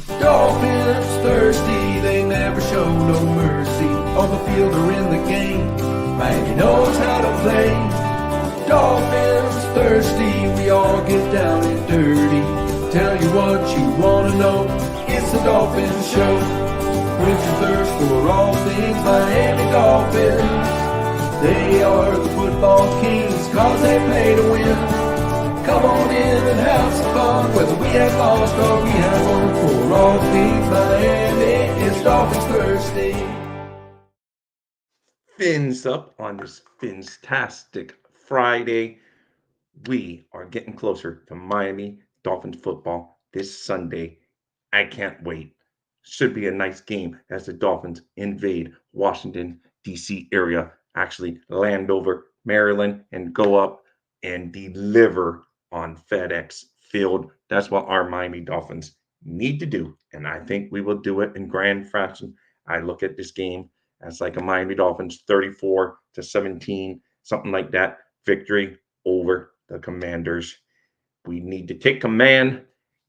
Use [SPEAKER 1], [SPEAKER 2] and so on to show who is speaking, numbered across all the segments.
[SPEAKER 1] Dolphins thirsty, they never show no mercy. On the field or in the game, Miami knows how to play. Dolphins thirsty, we all get down and dirty. Tell you what you wanna know, it's the Dolphins Show. Quench your thirst for all things Miami Dolphins. They are the football kings, cause they play to win. Come on in and have some fun, whether we have lost or we have won. For all things Miami, it's Dolphins Thursday.
[SPEAKER 2] Fins up on this fantastic Friday. We are getting closer to Miami Dolphins football this Sunday. I can't wait. Should be a nice game as the Dolphins invade Washington, D.C. area, actually land over Maryland and go up and deliver on FedEx Field. That's what our Miami Dolphins need to do. And I think we will do it in grand fashion. I look at this game as like a Miami Dolphins 34-17, something like that, victory over the Commanders. We need to take command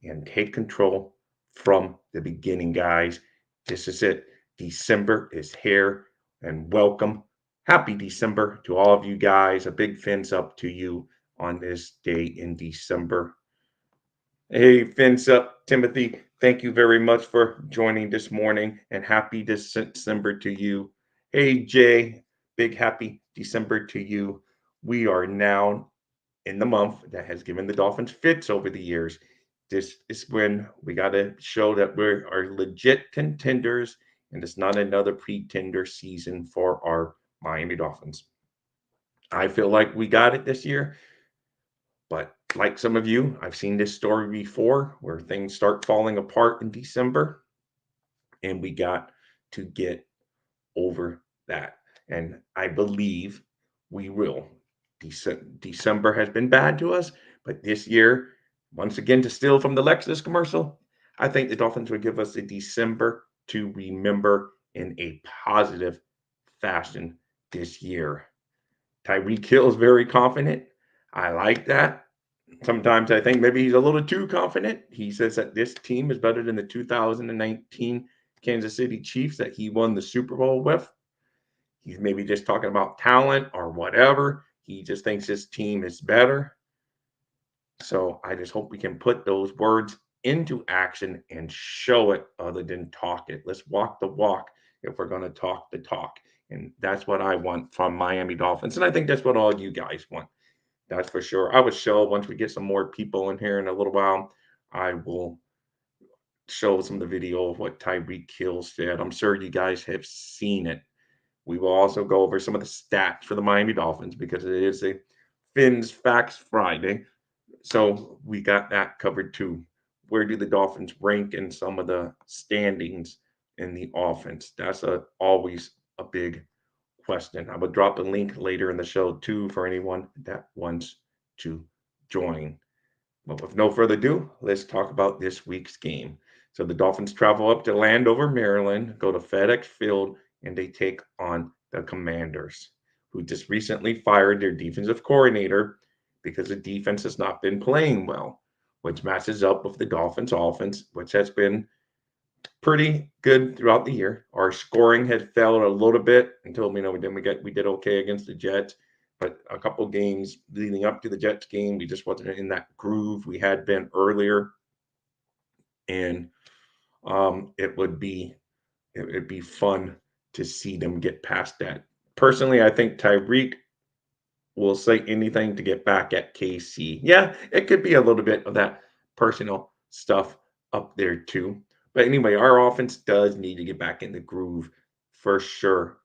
[SPEAKER 2] and take control from the beginning, guys. This is it. December is here, and welcome. Happy December to all of you guys. A big fins up to you on this day in December. Hey, fins up, Timothy. Thank you very much for joining this morning, and happy December to you. Hey, Jay, big happy December to you. We are now in the month that has given the Dolphins fits over the years. This is when we got to show that we are legit contenders and it's not another pretender season for our Miami Dolphins. I feel like we got it this year, but like some of you, I've seen this story before where things start falling apart in December, and we got to get over that. And I believe we will. December has been bad to us, but this year, once again, to steal from the Lexus commercial, I think the Dolphins would give us a December to remember in a positive fashion this year. Tyreek Hill is very confident. I like that. Sometimes I think maybe he's a little too confident. He says that this team is better than the 2019 Kansas City Chiefs that he won the Super Bowl with. He's maybe just talking about talent or whatever. He just thinks his team is better. So I just hope we can put those words into action and show it other than talk it. Let's walk the walk if we're going to talk the talk. And that's what I want from Miami Dolphins. And I think that's what all you guys want. That's for sure. I will show once we get some more people in here in a little while. I will show some of the video of what Tyreek Hill said. I'm sure you guys have seen it. We will also go over some of the stats for the Miami Dolphins because it is a Fins Facts Friday. So we got that covered too. Where do the Dolphins rank in some of the standings in the offense? That's always a big question. I will drop a link later in the show too for anyone that wants to join. But with no further ado, let's talk about this week's game. So the Dolphins travel up to Landover, Maryland, go to FedEx Field, and they take on the Commanders, who just recently fired their defensive coordinator because the defense has not been playing well, which matches up with the Dolphins' offense, which has been pretty good throughout the year. Our scoring had fell a little bit until we did okay against the Jets, but a couple games leading up to the Jets game, we just wasn't in that groove we had been earlier, and it would be fun to see them get past that. Personally, I think Tyreek will say anything to get back at KC. Yeah, it could be a little bit of that personal stuff up there too. But anyway, our offense does need to get back in the groove for sure.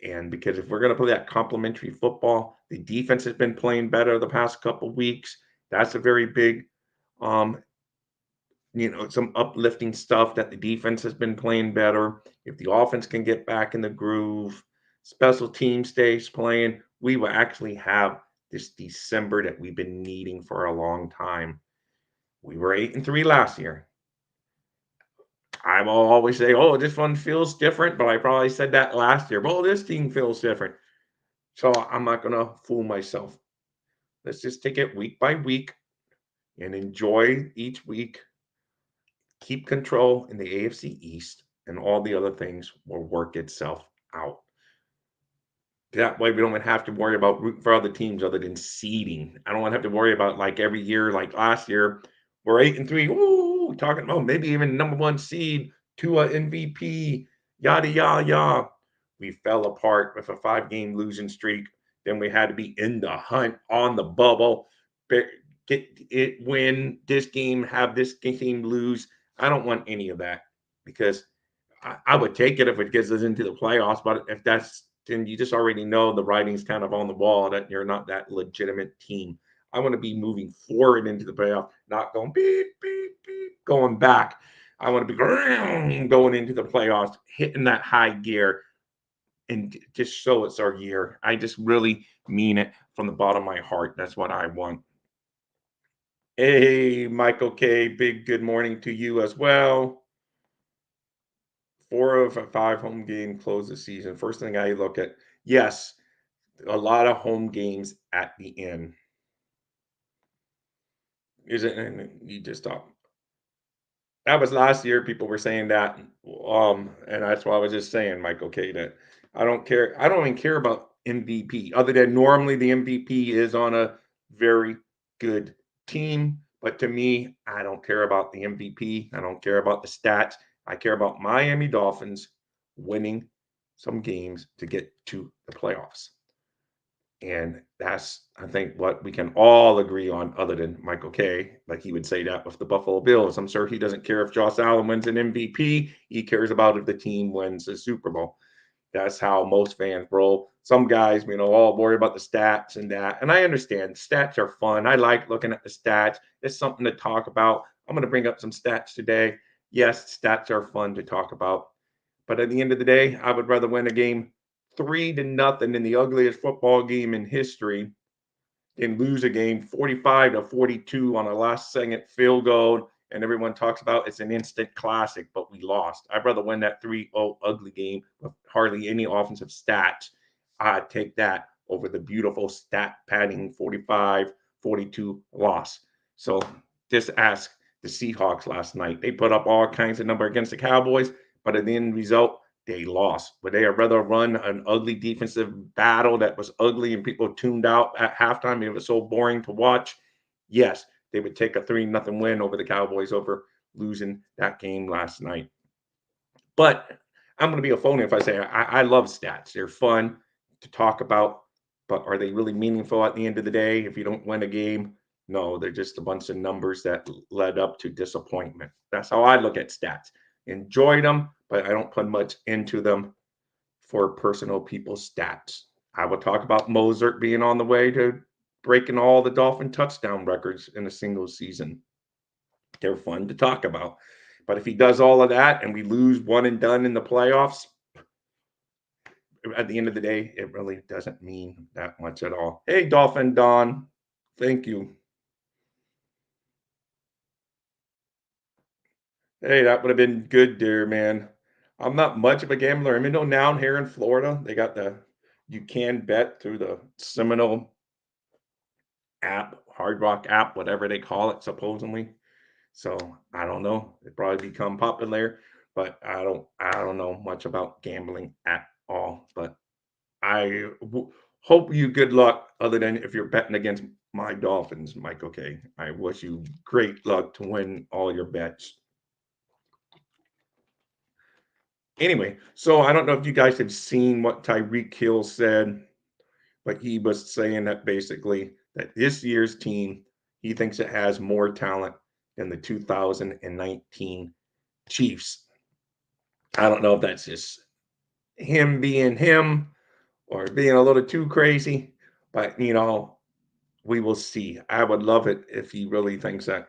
[SPEAKER 2] And because if we're going to play that complementary football, the defense has been playing better the past couple weeks. That's a very big, um, some uplifting stuff that the defense has been playing better. If the offense can get back in the groove, special team stays playing, we will actually have this December that we've been needing for a long time. We were 8-3 last year. I will always say, "Oh, this one feels different," but I probably said that last year. Well, this team feels different, so I'm not gonna fool myself. Let's just take it week by week and enjoy each week. Keep control in the AFC East, and all the other things will work itself out. That way, we don't have to worry about rooting for other teams other than seeding. I don't want to have to worry about like every year, like last year, we're 8-3. Ooh, talking about maybe even number one seed, Tua MVP, yada yada yada. We fell apart with a 5 game losing streak. Then we had to be in the hunt on the bubble. Get it, win this game, have this team lose. I don't want any of that because I would take it if it gets us into the playoffs, but if that's then you just already know the writing's kind of on the wall that you're not that legitimate team. I want to be moving forward into the playoff, not going beep beep beep, going back. I want to be going into the playoffs, hitting that high gear, and just show it's our year. I just really mean it from the bottom of my heart. That's what I want. Hey, Michael K. Big good morning to you as well. 4 of 5 home game close the season. First thing I look at, yes, a lot of home games at the end. Is it? And you just stop. That was last year. People were saying that, and that's why I was just saying, Michael K. That I don't care. I don't even care about MVP, other than normally the MVP is on a very good team. But to me, I don't care about the MVP. I don't care about the stats. I care about Miami Dolphins winning some games to get to the playoffs. And that's, I think, what we can all agree on, other than Michael K. Like he would say that with the Buffalo Bills. I'm sure he doesn't care if Josh Allen wins an MVP. He cares about if the team wins the Super Bowl. That's how most fans roll. Some guys, all worry about the stats and that. And I understand stats are fun. I like looking at the stats. It's something to talk about. I'm going to bring up some stats today. Yes, stats are fun to talk about. But at the end of the day, I would rather win a game 3-0 in the ugliest football game in history and lose a game 45-42 on a last second field goal. And everyone talks about it's an instant classic, but we lost. I'd rather win that 3-0 ugly game with hardly any offensive stats. I'd take that over the beautiful stat padding 45-42 loss. So just ask the Seahawks last night. They put up all kinds of number against the Cowboys, but at the end result, they lost. Would they rather run an ugly defensive battle that was ugly and people tuned out at halftime? It was so boring to watch. Yes, they would take a 3-0 win over the Cowboys over losing that game last night. But I'm going to be a phony if I say I love stats. They're fun to talk about, but are they really meaningful at the end of the day if you don't win a game? No, they're just a bunch of numbers that led up to disappointment. That's how I look at stats. Enjoy them, but I don't put much into them for personal people's stats. I will talk about Mozart being on the way to breaking all the Dolphin touchdown records in a single season. They're fun to talk about. But if he does all of that and we lose one and done in the playoffs, at the end of the day, it really doesn't mean that much at all. Hey, Dolphin Don, thank you. Hey, that would have been good, dear man. I'm not much of a gambler. I'm in down here in Florida. They got the you can bet through the Seminole app, Hard Rock app, whatever they call it, supposedly. So I don't know. It probably become popular, but I don't know much about gambling at all. But hope you good luck. Other than if you're betting against my Dolphins, Mike. Okay, I wish you great luck to win all your bets. Anyway, so I don't know if you guys have seen what Tyreek Hill said, but he was saying that basically that this year's team, he thinks it has more talent than the 2019 Chiefs. I don't know if that's just him being him or being a little too crazy, but we will see. I would love it if he really thinks that.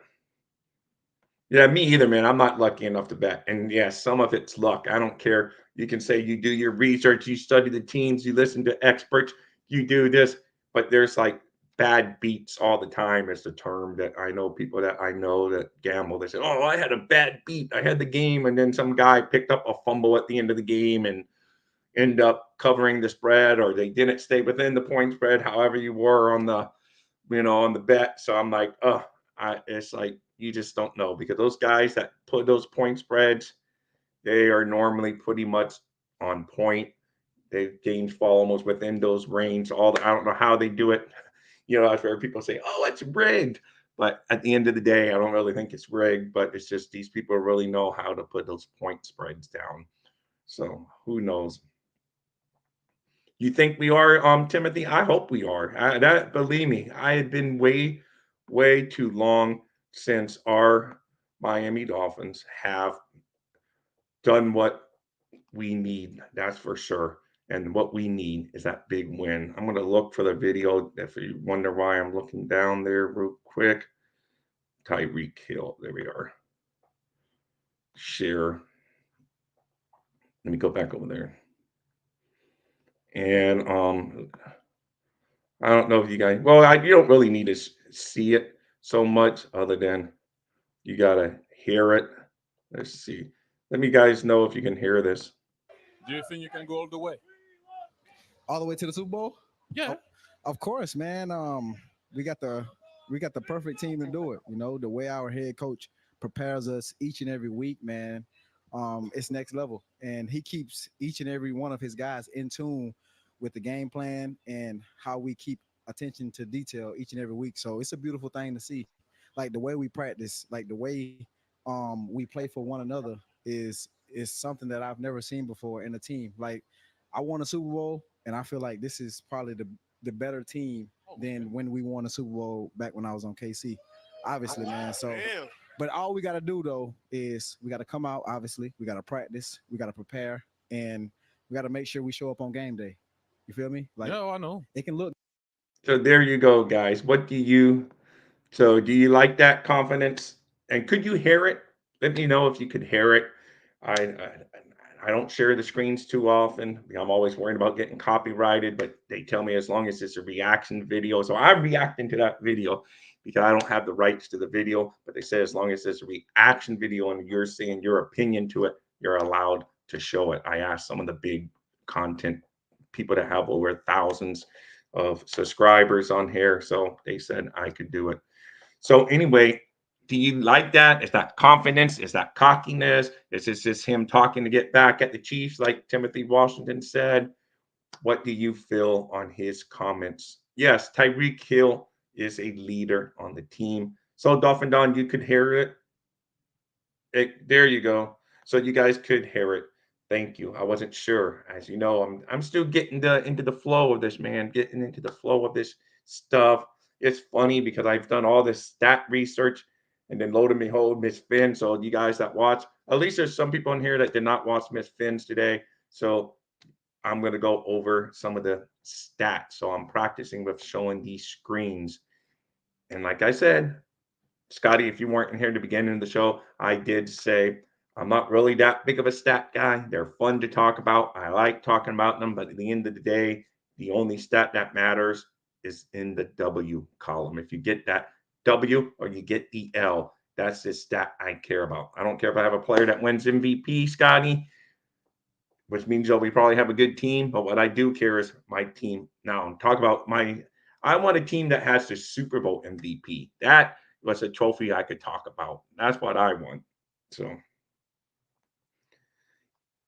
[SPEAKER 2] Yeah, me either, man. I'm not lucky enough to bet. And yeah, some of it's luck. I don't care. You can say you do your research, you study the teams, you listen to experts, you do this, but there's like bad beats all the time is the term that I know people that I know that gamble. They say, oh, I had a bad beat. I had the game, and then some guy picked up a fumble at the end of the game and end up covering the spread, or they didn't stay within the point spread, however you were on the bet. So I'm like, it's like You just don't know because those guys that put those point spreads, they are normally pretty much on point. The games fall almost within those range. I don't know how they do it. I've heard people say, "Oh, it's rigged," but at the end of the day, I don't really think it's rigged. But it's just these people really know how to put those point spreads down. So who knows? You think we are, Timothy? I hope we are. That believe me, I had been way too long since our Miami Dolphins have done what we need. That's for sure. And what we need is that big win. I'm going to look for the video. If you wonder why I'm looking down there real quick, Tyreek Hill. There we are. Share. Let me go back over there. And I don't know if you guys. Well, you don't really need to see it so much, other than you gotta hear it. Let's see. Let me guys know if you can hear this.
[SPEAKER 3] Do you think you can go all the way?
[SPEAKER 4] All the way to the Super Bowl.
[SPEAKER 3] Yeah.
[SPEAKER 4] Oh, of course, man. We got the perfect team to do it. The way our head coach prepares us each and every week, man. It's next level, and he keeps each and every one of his guys in tune with the game plan and how we keep attention to detail each and every week. So it's a beautiful thing to see. Like the way we practice, like the way we play for one another is something that I've never seen before in a team. Like I won a Super Bowl, and I feel like this is probably the better team than when we won a Super Bowl back when I was on KC. Obviously, man. So,
[SPEAKER 5] Damn.
[SPEAKER 4] but all we got to do though is we got to come out. Obviously, we got to practice, we got to prepare, and we got to make sure we show up on game day. You feel me? Like
[SPEAKER 3] Yeah, I know.
[SPEAKER 4] it can look.
[SPEAKER 2] So there you go, guys. Do you like that confidence? And could you hear it? Let me know if you could hear it. I don't share the screens too often. I'm always worried about getting copyrighted, but they tell me as long as it's a reaction video. So I'm reacting to that video because I don't have the rights to the video. But they say as long as it's a reaction video and you're saying your opinion to it, you're allowed to show it. I asked some of the big content people that have over thousands of subscribers on here. So they said I could do it. So anyway, do you like that? Is that confidence? Is that cockiness? Is this just him talking to get back at the Chiefs, like Timothy Washington said? What do you feel on his comments? Yes, Tyreek Hill is a leader on the team. So Dolphin Don, you could hear it. There you go. So you guys could hear it. Thank you. I wasn't sure. As you know, I'm still getting into the flow of this, man. Getting into the flow of this stuff. It's funny because I've done all this stat research, and then lo and behold, Miss Finn. So you guys that watch, at least there's some people in here that did not watch Miss Finn's today. So I'm going to go over some of the stats. So I'm practicing with showing these screens. And like I said, Scotty, if you weren't in here at the beginning of the show, I did say I'm not really that big of a stat guy. They're fun to talk about. I like talking about them, but at the end of the day, the only stat that matters is in the W column. If you get that W or you get the L, that's the stat I care about. I don't care if I have a player that wins MVP, Scotty, which means we probably have a good team. But what I do care is my team. Now, talk about I want a team that has the Super Bowl MVP. That was a trophy I could talk about. That's what I want. So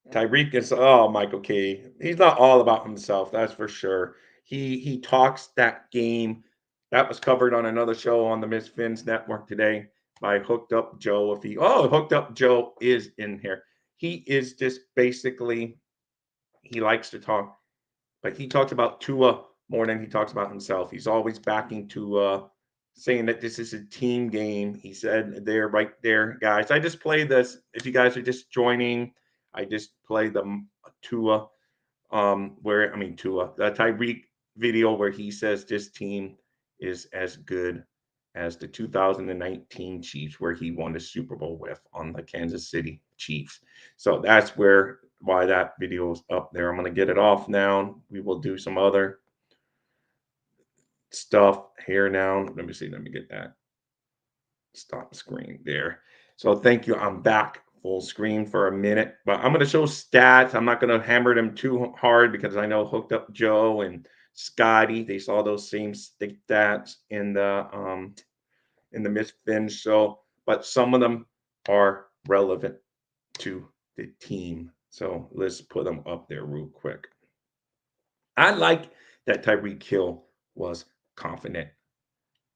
[SPEAKER 2] Tyreek is Michael K. He's not all about himself, that's for sure. He talks that game. That was covered on another show on the Miss Finn's network today by Hooked Up Joe. Hooked Up Joe is in here. He is just basically he likes to talk, but he talks about Tua more than he talks about himself. He's always backing Tua, saying that this is a team game. He said there, right there, guys. I just played this. If you guys are just joining, I just played the Tua, the Tyreek video where he says this team is as good as the 2019 Chiefs, where he won the Super Bowl with on the Kansas City Chiefs. So that's why that video is up there. I'm gonna get it off now. We will do some other stuff here now. Let me see. Let me get that stop screen there. So thank you. I'm back full screen for a minute, but I'm going to show stats. I'm not going to hammer them too hard because I know Hooked Up Joe and Scotty, they saw those same stats in the Miss Finn show. but some of them are relevant to the team. So let's put them up there real quick. I like that Tyreek Hill was confident.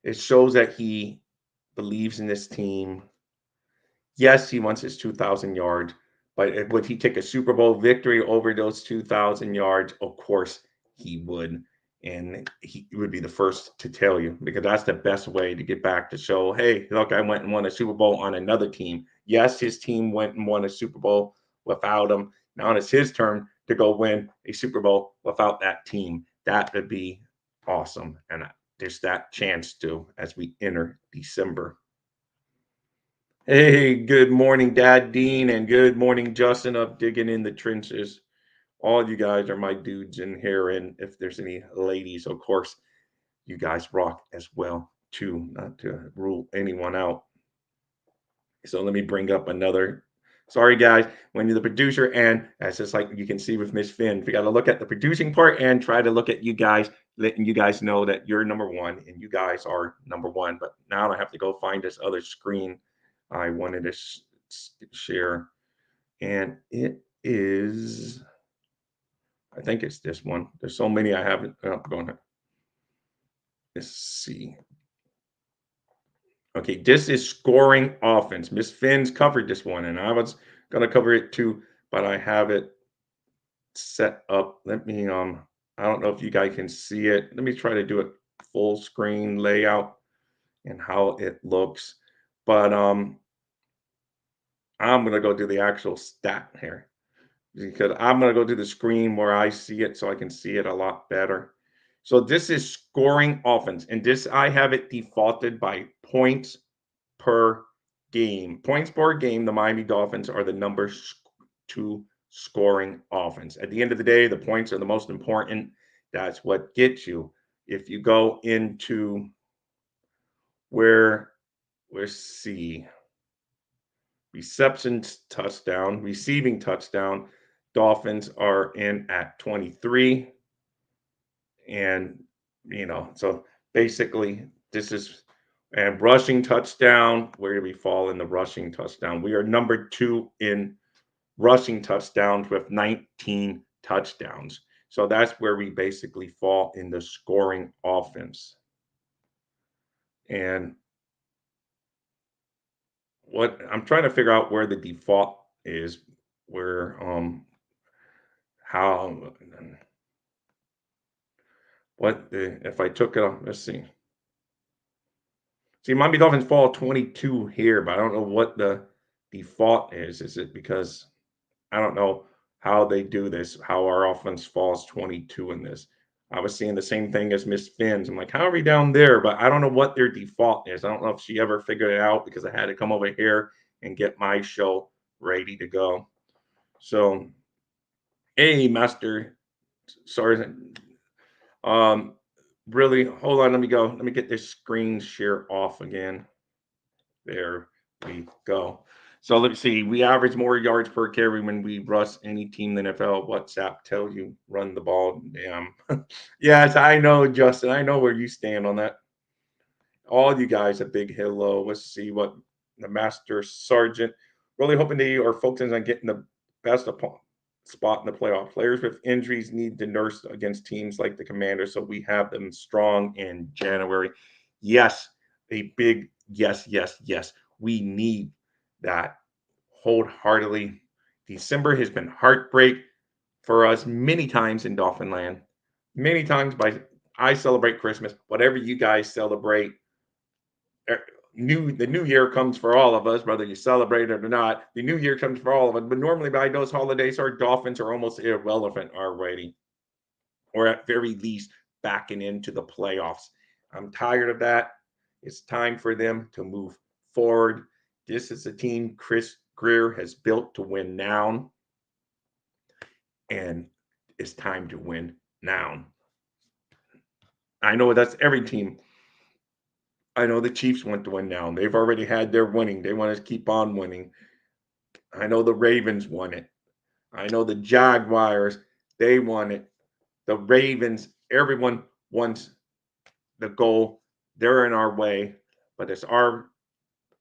[SPEAKER 2] It shows that he believes in this team. Yes, he wants his 2,000 yards, but would he take a Super Bowl victory over those 2,000 yards? Of course he would. And he would be the first to tell you, because that's the best way to get back to show, hey, look, I went and won a Super Bowl on another team. Yes, his team went and won a Super Bowl without him. Now it's his turn to go win a Super Bowl without that team. That would be awesome. And there's that chance to as we enter December. Hey, good morning, Dad Dean, and good morning, Justin, up digging in the trenches. All you guys are my dudes in here, and if there's any ladies, of course, you guys rock as well, too, not to rule anyone out. So let me bring up another. Sorry, guys, when you're the producer, and that's just like you can see with Miss Finn, we got to look at the producing part and try to look at you guys, letting you guys know that you're number one and you guys are number one. But now I have to go find this other screen I wanted to share, and it is, I think it's this one. There's so many I haven't. Oh, going. Let's see. Okay, this is scoring offense. Miss Finn's covered this one, and I was gonna cover it too, but I have it set up. Let me I don't know if you guys can see it. Let me try to do it full screen layout and how it looks. But I'm gonna go do the actual stat here, because I'm gonna go to the screen where I see it so I can see it a lot better. So this is scoring offense, and this I have it defaulted by points per game. Points per game, the Miami Dolphins are the number two scoring offense. At the end of the day, the points are the most important. That's what gets you. If you go into where let's see, receptions touchdown, receiving touchdown, Dolphins are in at 23. And, so basically this is, and rushing touchdown, where do we fall in the rushing touchdown? We are number two in rushing touchdowns with 19 touchdowns. So that's where we basically fall in the scoring offense. And what I'm trying to figure out where the default is, where how what the if I took it off, let's see. See, Miami Dolphins fall 22 here, but I don't know what the default is. Is it because I don't know how they do this, how our offense falls 22 in this? I was seeing the same thing as Miss Finn's. I'm like, how are we down there? But I don't know what their default is. I don't know if she ever figured it out, because I had to come over here and get my show ready to go. So, hey, Master Sergeant. Really, hold on. Let me go. Let me get this screen share off again. There we go. So let's see. We average more yards per carry when we rush any team in the NFL. WhatsApp tells you run the ball. Damn. Yes, I know, Justin. I know where you stand on that. All you guys, a big hello. Let's see what the Master Sergeant, really hoping they are focusing on getting the best spot in the playoff. Players with injuries need to nurse against teams like the Commanders, so we have them strong in January. Yes, a big yes, yes, yes. We need that wholeheartedly. December has been heartbreak for us many times in Dolphin Land. Many times I celebrate Christmas. Whatever you guys celebrate, the new year comes for all of us, whether you celebrate it or not. The new year comes for all of us, but normally by those holidays, our Dolphins are almost irrelevant already, or at very least backing into the playoffs. I'm tired of that. It's time for them to move forward. This is a team Chris Greer has built to win now, and it's time to win now. I know that's every team. I know the Chiefs want to win now. They've already had their winning. They want to keep on winning. I know the Ravens won it. I know the Jaguars, they won it. The Ravens, everyone wants the goal. They're in our way, but it's our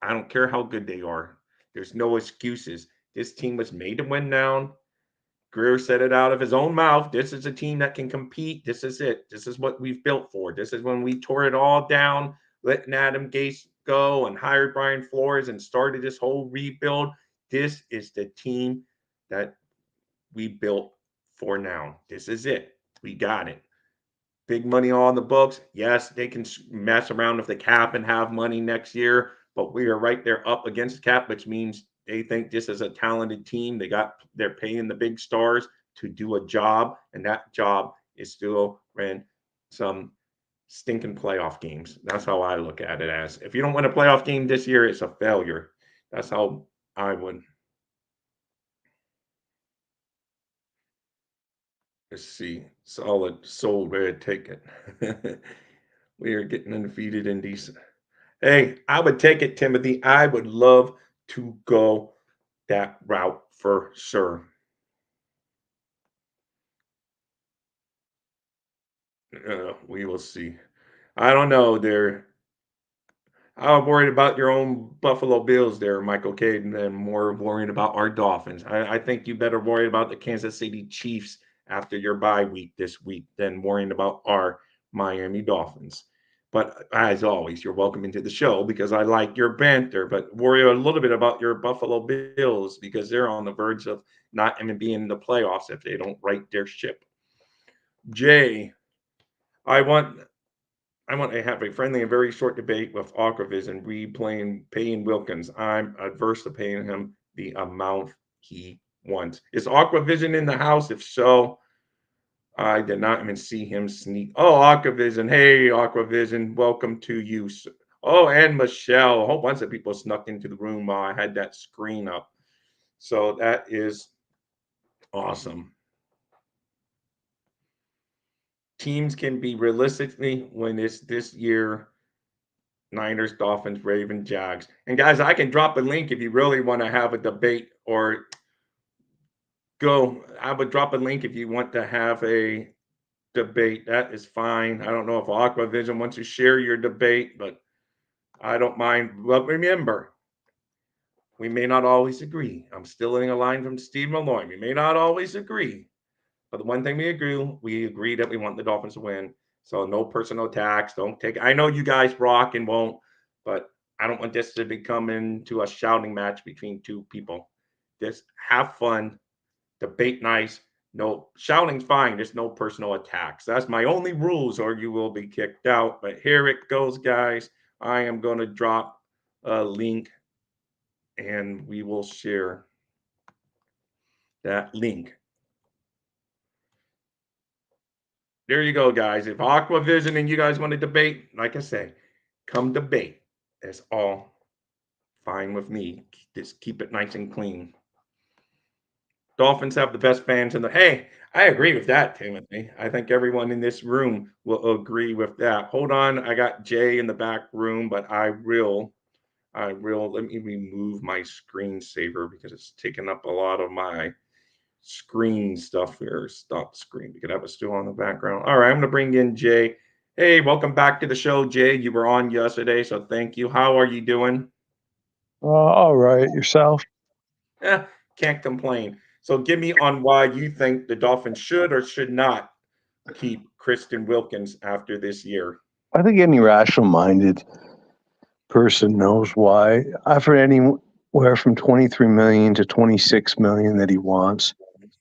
[SPEAKER 2] I don't care how good they are. There's no excuses. This team was made to win now. Greer said it out of his own mouth. This is a team that can compete. This is it. This is what we've built for. This is when we tore it all down, letting Adam Gase go and hired Brian Flores and started this whole rebuild. This is the team that we built for now. This is it. We got it. Big money on the books. Yes, they can mess around with the cap and have money next year, but we are right there up against the cap, which means they think this is a talented team. They're paying the big stars to do a job, and that job is still win some stinking playoff games. That's how I look at it as. If you don't win a playoff game this year, it's a failure. That's how I would. Let's see. Solid soul red ticket. We are getting undefeated in these. Hey, I would take it, Timothy. I would love to go that route for sure. We will see. I don't know. I'm worried about your own Buffalo Bills there, Michael Caden, and more worried about our Dolphins. I think you better worry about the Kansas City Chiefs after your bye week this week than worrying about our Miami Dolphins. But as always, you're welcome into the show because I like your banter, but worry a little bit about your Buffalo Bills because they're on the verge of not even being in the playoffs if they don't right their ship. Jay, I want I want to have a friendly and very short debate with Aquaviz and replaying paying Wilkins. I'm adverse to paying him the amount he wants. Is Aquavision in the house? If so, I did not even see him sneak. Oh, Aquavision. Hey, Aquavision. Welcome to you. Oh, and Michelle. A whole bunch of people snuck into the room while I had that screen up. So that is awesome. Teams can be realistically when it's this year Niners, Dolphins, Ravens, Jags. And guys, I can drop a link if you really want to have a debate or go. I would drop a link if you want to have a debate. That is fine. I don't know if Aquavision wants to share your debate, but I don't mind. But remember, we may not always agree. I'm stealing a line from Steve Malloy. We may not always agree. But the one thing we agree that we want the Dolphins to win. So no personal attacks. Don't take. I know you guys rock and won't, but I don't want this to become into a shouting match between two people. Just have fun, debate nice. No shouting's fine. There's no personal attacks. That's my only rules, or you will be kicked out. But here it goes, guys. I am going to drop a link, and we will share that link. There you go, guys. If Aquavision and you guys want to debate, like I say, come debate. That's all fine with me. Just keep it nice and clean. Dolphins have the best fans in the. Hey, I agree with that, Timothy. I think everyone in this room will agree with that. Hold on, I got Jay in the back room, but I will. Let me remove my screensaver because it's taking up a lot of my screen stuff here. Stop screen because that was still on the background. All right, I'm going to bring in Jay. Hey, welcome back to the show, Jay. You were on yesterday, so thank you. How are you doing?
[SPEAKER 5] All right, yourself.
[SPEAKER 2] Can't complain. So give me on why you think the Dolphins should or should not keep Kristen Wilkins after this year.
[SPEAKER 5] I think any rational-minded person knows why. I've heard anywhere from 23 million to 26 million that he wants.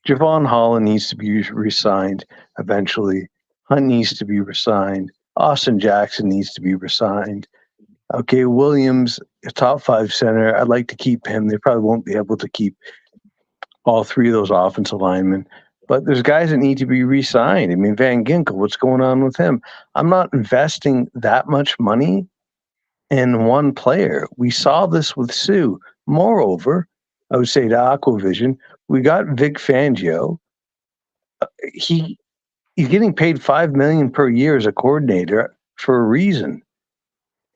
[SPEAKER 5] Javon Holland needs to be resigned eventually. Hunt needs to be resigned. Austin Jackson needs to be resigned. Okay, Williams, a top 5 center. I'd like to keep him. They probably won't be able to keep all 3 of those offensive linemen. But there's guys that need to be re-signed. I mean, Van Ginkel, what's going on with him? I'm not investing that much money in one player. We saw this with Sue. Moreover, I would say to Aquavision, we got Vic Fangio. He's getting paid $5 million per year as a coordinator for a reason.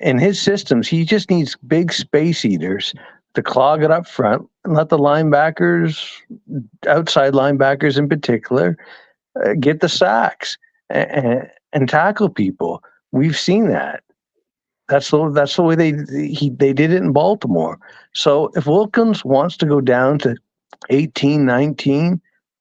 [SPEAKER 5] In his systems, he just needs big space eaters to clog it up front and let the linebackers, outside linebackers in particular, get the sacks and tackle people. We've seen that. That's the way they did it in Baltimore. So if Wilkins wants to go down to 18, 19,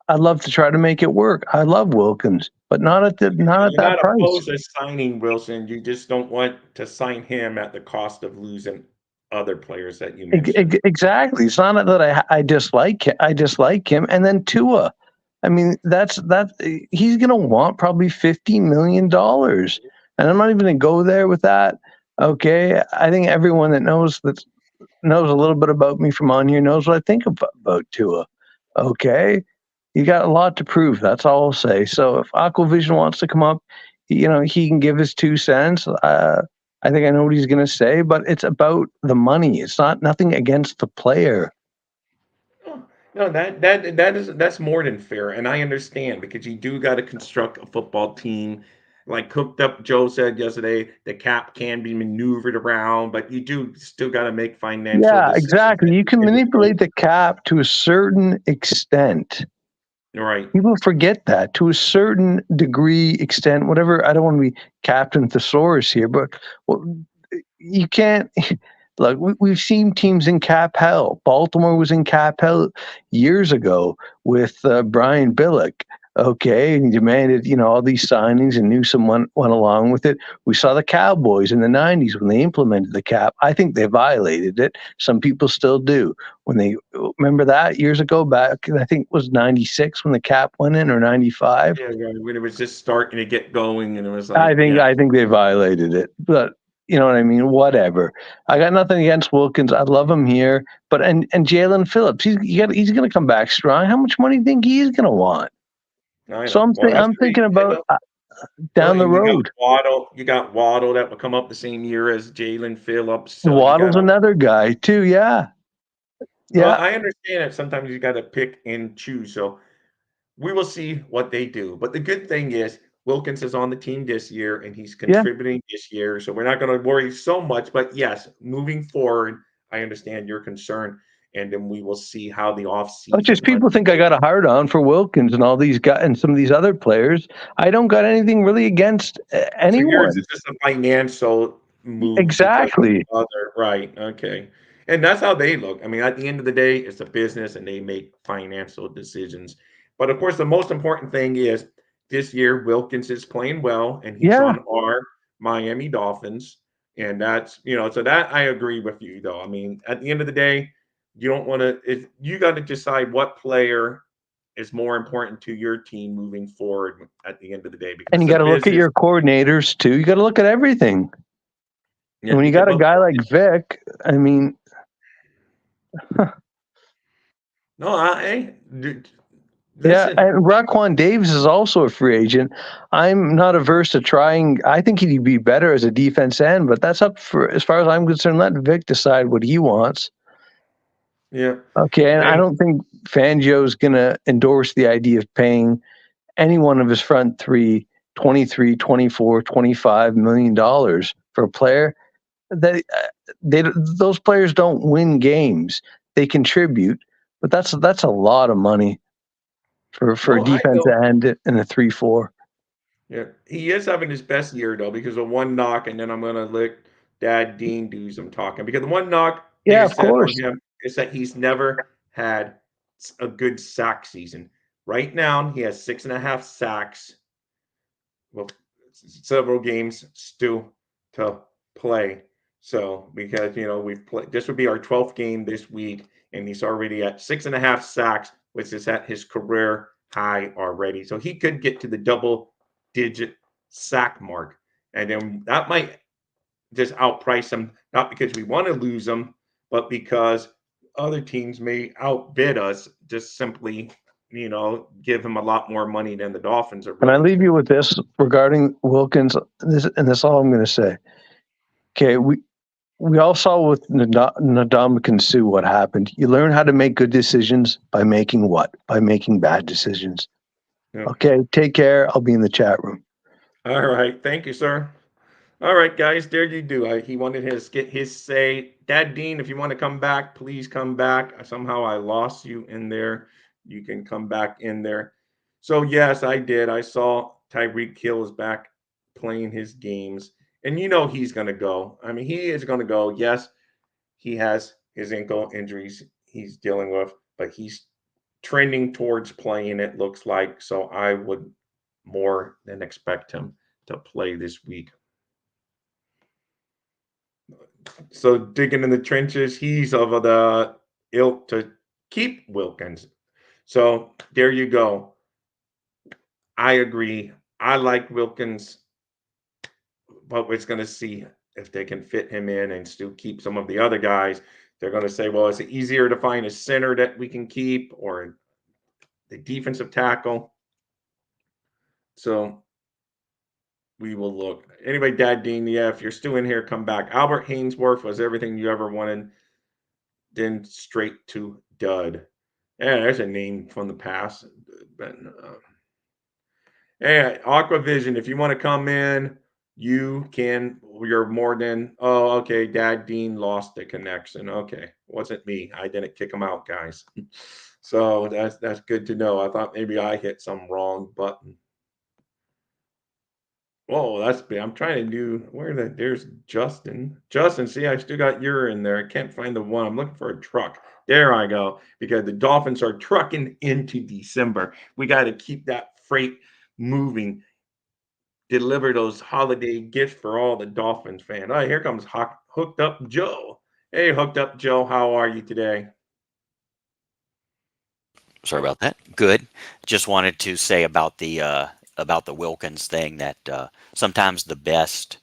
[SPEAKER 5] I'd love to try to make it work. I love Wilkins, but not at
[SPEAKER 2] You're
[SPEAKER 5] that
[SPEAKER 2] not
[SPEAKER 5] price.
[SPEAKER 2] opposed to signing Wilson. You just don't want to sign him at the cost of losing other players that you mentioned.
[SPEAKER 5] Exactly. It's not that I dislike him. I dislike him. And then Tua. I mean, he's going to want probably $50 million, and I'm not even going to go there with that. Okay, I think everyone that knows a little bit about me from on here knows what I think about Tua. Okay, you got a lot to prove. That's all I'll say. So if Aquavision wants to come up, he can give his 2 cents. I think I know what he's going to say, but it's about the money. It's nothing against the player.
[SPEAKER 2] Oh, no, that's more than fair, and I understand because you do got to construct a football team. Like Cooked Up Joe said yesterday, the cap can be maneuvered around, but you do still got to make financial
[SPEAKER 5] Yeah,
[SPEAKER 2] decisions
[SPEAKER 5] exactly.
[SPEAKER 2] at
[SPEAKER 5] You
[SPEAKER 2] the
[SPEAKER 5] can
[SPEAKER 2] end of the day.
[SPEAKER 5] manipulate the cap to a certain extent.
[SPEAKER 2] Right.
[SPEAKER 5] People forget that to a certain degree, extent, whatever. I don't want to be Captain Thesaurus here, but well, you can't. Look, we've seen teams in cap hell. Baltimore was in cap hell years ago with Brian Billick. Okay, and he demanded, all these signings, and Newsom went along with it. We saw the Cowboys in the '90s when they implemented the cap. I think they violated it. Some people still do. When they remember that years ago, back I think it was '96 when the cap went in, or '95.
[SPEAKER 2] Yeah, yeah, when it was just starting to get going, and it was
[SPEAKER 5] I
[SPEAKER 2] like,
[SPEAKER 5] think
[SPEAKER 2] yeah,
[SPEAKER 5] I think they violated it, but you know what I mean. Whatever. I got nothing against Wilkins. I love him here, but and Jalen Phillips, he's going to come back strong. How much money do you think he's going to want?
[SPEAKER 2] I
[SPEAKER 5] So
[SPEAKER 2] know. Well, that's
[SPEAKER 5] I'm
[SPEAKER 2] the
[SPEAKER 5] thinking
[SPEAKER 2] reason.
[SPEAKER 5] about
[SPEAKER 2] No,
[SPEAKER 5] down the
[SPEAKER 2] and you got
[SPEAKER 5] road.
[SPEAKER 2] Waddle. You got Waddle that will come up the same year as Jalen Phillips. So you got
[SPEAKER 5] Waddle's
[SPEAKER 2] all.
[SPEAKER 5] another guy too. Yeah,
[SPEAKER 2] Well,
[SPEAKER 5] yeah,
[SPEAKER 2] I understand that sometimes you got to pick and choose. So we will see what they do. But the good thing is Wilkins is on the team this year and he's
[SPEAKER 5] yeah.
[SPEAKER 2] contributing this year. So we're not going to worry so much. But yes, moving forward, I understand your concern. And then we will see how the
[SPEAKER 5] It's just
[SPEAKER 2] offseason
[SPEAKER 5] people think I
[SPEAKER 2] unfolds.
[SPEAKER 5] got a hard on for Wilkins and all these guys and some of these other players. I don't got anything really against
[SPEAKER 2] So yours
[SPEAKER 5] anyone.
[SPEAKER 2] is just a financial move because of
[SPEAKER 5] Exactly.
[SPEAKER 2] other right, okay. And that's how they look. I mean, at the end of the day, it's a business and they make financial decisions. But of course, the most important thing is this year Wilkins is playing well and he's
[SPEAKER 5] Yeah.
[SPEAKER 2] on our Miami Dolphins. And that's, so that I agree with you though. I mean, at the end of the day, you don't want to, you got to decide what player is more important to your team moving forward at the end of the day because
[SPEAKER 5] And you
[SPEAKER 2] it's a
[SPEAKER 5] got to look at
[SPEAKER 2] business.
[SPEAKER 5] your coordinators too. You got to look at everything.
[SPEAKER 2] Yeah,
[SPEAKER 5] And when
[SPEAKER 2] you
[SPEAKER 5] you
[SPEAKER 2] can
[SPEAKER 5] got a
[SPEAKER 2] look.
[SPEAKER 5] guy like Vic, I mean,
[SPEAKER 2] No,
[SPEAKER 5] yeah,
[SPEAKER 2] listen.
[SPEAKER 5] and Raquan Davis is also a free agent. I'm not averse to trying. I think he'd be better as a defense end, but that's up for, as far as I'm concerned, let Vic decide what he wants.
[SPEAKER 2] Yeah.
[SPEAKER 5] Okay, and I
[SPEAKER 2] Hey,
[SPEAKER 5] don't think Fangio's going to endorse the idea of paying any one of his front three 23, 24, $25 million for a player that those players don't win games. They contribute, but that's a lot of money for a
[SPEAKER 2] no, I
[SPEAKER 5] defense
[SPEAKER 2] know.
[SPEAKER 5] end in a 3-4.
[SPEAKER 2] Yeah, he is having his best year though because of one knock, and then I'm gonna let Dad Dean do some talking because the one knock
[SPEAKER 5] Yeah,
[SPEAKER 2] they
[SPEAKER 5] of
[SPEAKER 2] said on
[SPEAKER 5] course.
[SPEAKER 2] him is that he's never had a good sack season. Right now, he has 6.5 sacks. Well, several games still to play. So because we've played, this would be our 12th game this week, and he's already at 6.5 sacks, which is at his career high already. So he could get to the double-digit sack mark, and then that might just outprice him, not because we want to lose him, but because other teams may outbid us, just simply, give him a lot more money than the Dolphins are
[SPEAKER 5] And I
[SPEAKER 2] willing
[SPEAKER 5] leave
[SPEAKER 2] to.
[SPEAKER 5] you with this regarding Wilkins. That's all I'm going to say. Okay, we all saw with Ndamukong Suh what happened. You learn how to make good decisions by making what? By making bad decisions.
[SPEAKER 2] Yeah.
[SPEAKER 5] Okay, take care. I'll be in the chat room.
[SPEAKER 2] All right. Thank you, sir. All right, guys. There you do. He wanted his get his say. Dad Dean, if you want to come back, please come back. Somehow I lost you in there. You can come back in there. So yes, I did. I saw Tyreek Hill is back playing his games, And he's going to go. I mean, he is going to go. Yes, he has his ankle injuries he's dealing with, but he's trending towards playing, it looks like. So I would more than expect him to play this week. So digging in the trenches, he's of the ilk to keep Wilkins. So there you go. I agree. I like Wilkins, but we're going to see if they can fit him in and still keep some of the other guys. They're going to say, well, is it easier to find a center that we can keep or the defensive tackle? So we will look. Anyway, Dad Dean, yeah, if you're still in here, come back. Albert Hainsworth was everything you ever wanted, then straight to dud. Yeah, there's a name from the past. But, yeah, Aquavision, if you want to come in, you can. You're more than. Oh, okay. Dad Dean lost the connection. Okay, wasn't me. I didn't kick him out, guys. So that's good to know. I thought maybe I hit some wrong button. Oh, that's big. I'm trying to do there's Justin. Justin, see, I still got your in there. I can't find the one. I'm looking for a truck. There I go. Because the Dolphins are trucking into December. We got to keep that freight moving. Deliver those holiday gifts for all the Dolphins fans. Oh, here comes Hooked Up Joe. Hey, Hooked Up Joe, how are you today?
[SPEAKER 6] Sorry about that. Good. Just wanted to say about the Wilkins thing that sometimes the best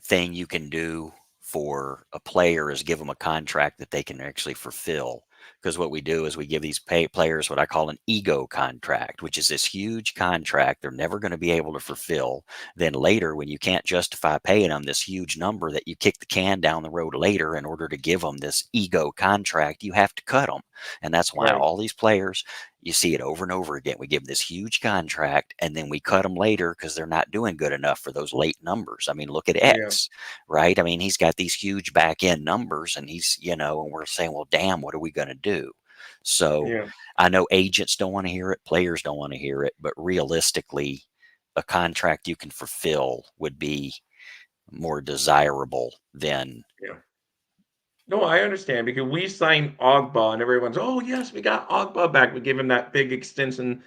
[SPEAKER 6] thing you can do for a player is give them a contract that they can actually fulfill. Because what we do is we give these players what I call an ego contract, which is this huge contract they're never going to be able to fulfill. Then later, when you can't justify paying them this huge number that you kick the can down the road later in order to give them this ego contract, you have to cut them. And that's why
[SPEAKER 2] Right.
[SPEAKER 6] all these players, you see it over and over again. We give them this huge contract and then we cut them later because they're not doing good enough for those late numbers. I mean, look at
[SPEAKER 2] Yeah.
[SPEAKER 6] X, right? I mean, he's got these huge back end numbers and and we're saying, well, damn, what are we going to do? So
[SPEAKER 2] Yeah.
[SPEAKER 6] I know agents don't want to hear it, players don't want to hear it, but realistically, a contract you can fulfill would be more desirable than.
[SPEAKER 2] Yeah. No, I understand because we signed Ogba and everyone's, oh, yes, we got Ogba back. We gave him that big extension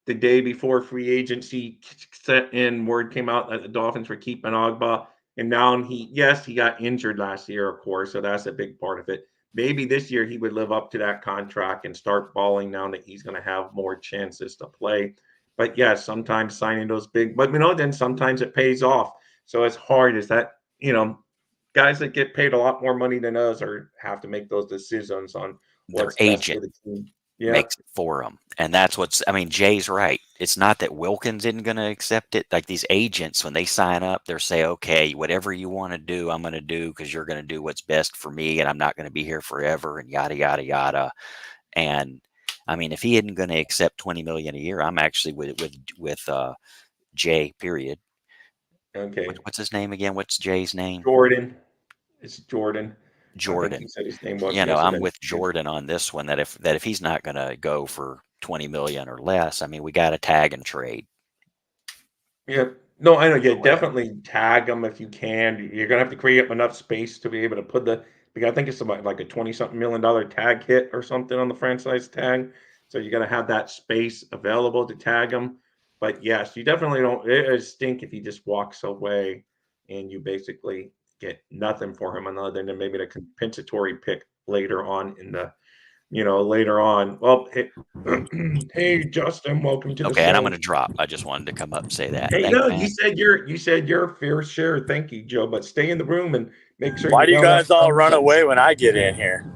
[SPEAKER 2] the day before free agency set in. Word came out that the Dolphins were keeping Ogba. And now he got injured last year, of course. So that's a big part of it. Maybe this year he would live up to that contract and start balling now that he's going to have more chances to play. But yes, sometimes signing those big, but then sometimes it pays off. So as hard as that, guys that get paid a lot more money than us or have to make those decisions on
[SPEAKER 6] Their
[SPEAKER 2] what's best for
[SPEAKER 6] agent
[SPEAKER 2] the team. Yeah.
[SPEAKER 6] makes it for them. And that's I mean, Jay's right. It's not that Wilkins isn't going to accept it. Like these agents, when they sign up, they're say, okay, whatever you want to do, I'm going to do because you're going to do what's best for me and I'm not going to be here forever and yada, yada, yada. And I mean, if he isn't going to accept 20 million a year, I'm actually with Jay, period.
[SPEAKER 2] Okay.
[SPEAKER 6] What's his name again? What's Jay's name?
[SPEAKER 2] Jordan. It's Jordan. I think he
[SPEAKER 6] Jordan.
[SPEAKER 2] said his name was
[SPEAKER 6] I'm
[SPEAKER 2] yesterday.
[SPEAKER 6] with Jordan on this one that if he's not going to go for 20 million or less, I mean, we got to tag and trade.
[SPEAKER 2] Yeah. No, I know. Yeah,
[SPEAKER 6] No way.
[SPEAKER 2] definitely tag them if you can. You're gonna have to create enough space to be able to put because I think it's about like a 20-something million dollar tag hit or something on the franchise tag. So you're gonna have that space available to tag them. But yes, you definitely don't. It stink if he just walks away and you basically get nothing for him other than maybe the compensatory pick later on later on. Well, hey Justin, welcome to the
[SPEAKER 6] Okay, and I'm
[SPEAKER 2] show.
[SPEAKER 6] going to drop. I just wanted to come up and say that.
[SPEAKER 2] Hey,
[SPEAKER 6] Thanks,
[SPEAKER 2] no,
[SPEAKER 6] man.
[SPEAKER 2] you said your fair share. Thank you, Joe. But stay in the room and make sure
[SPEAKER 7] Why
[SPEAKER 2] you
[SPEAKER 7] do you
[SPEAKER 2] don't have
[SPEAKER 7] guys all run
[SPEAKER 2] conversation.
[SPEAKER 7] away when I get in here?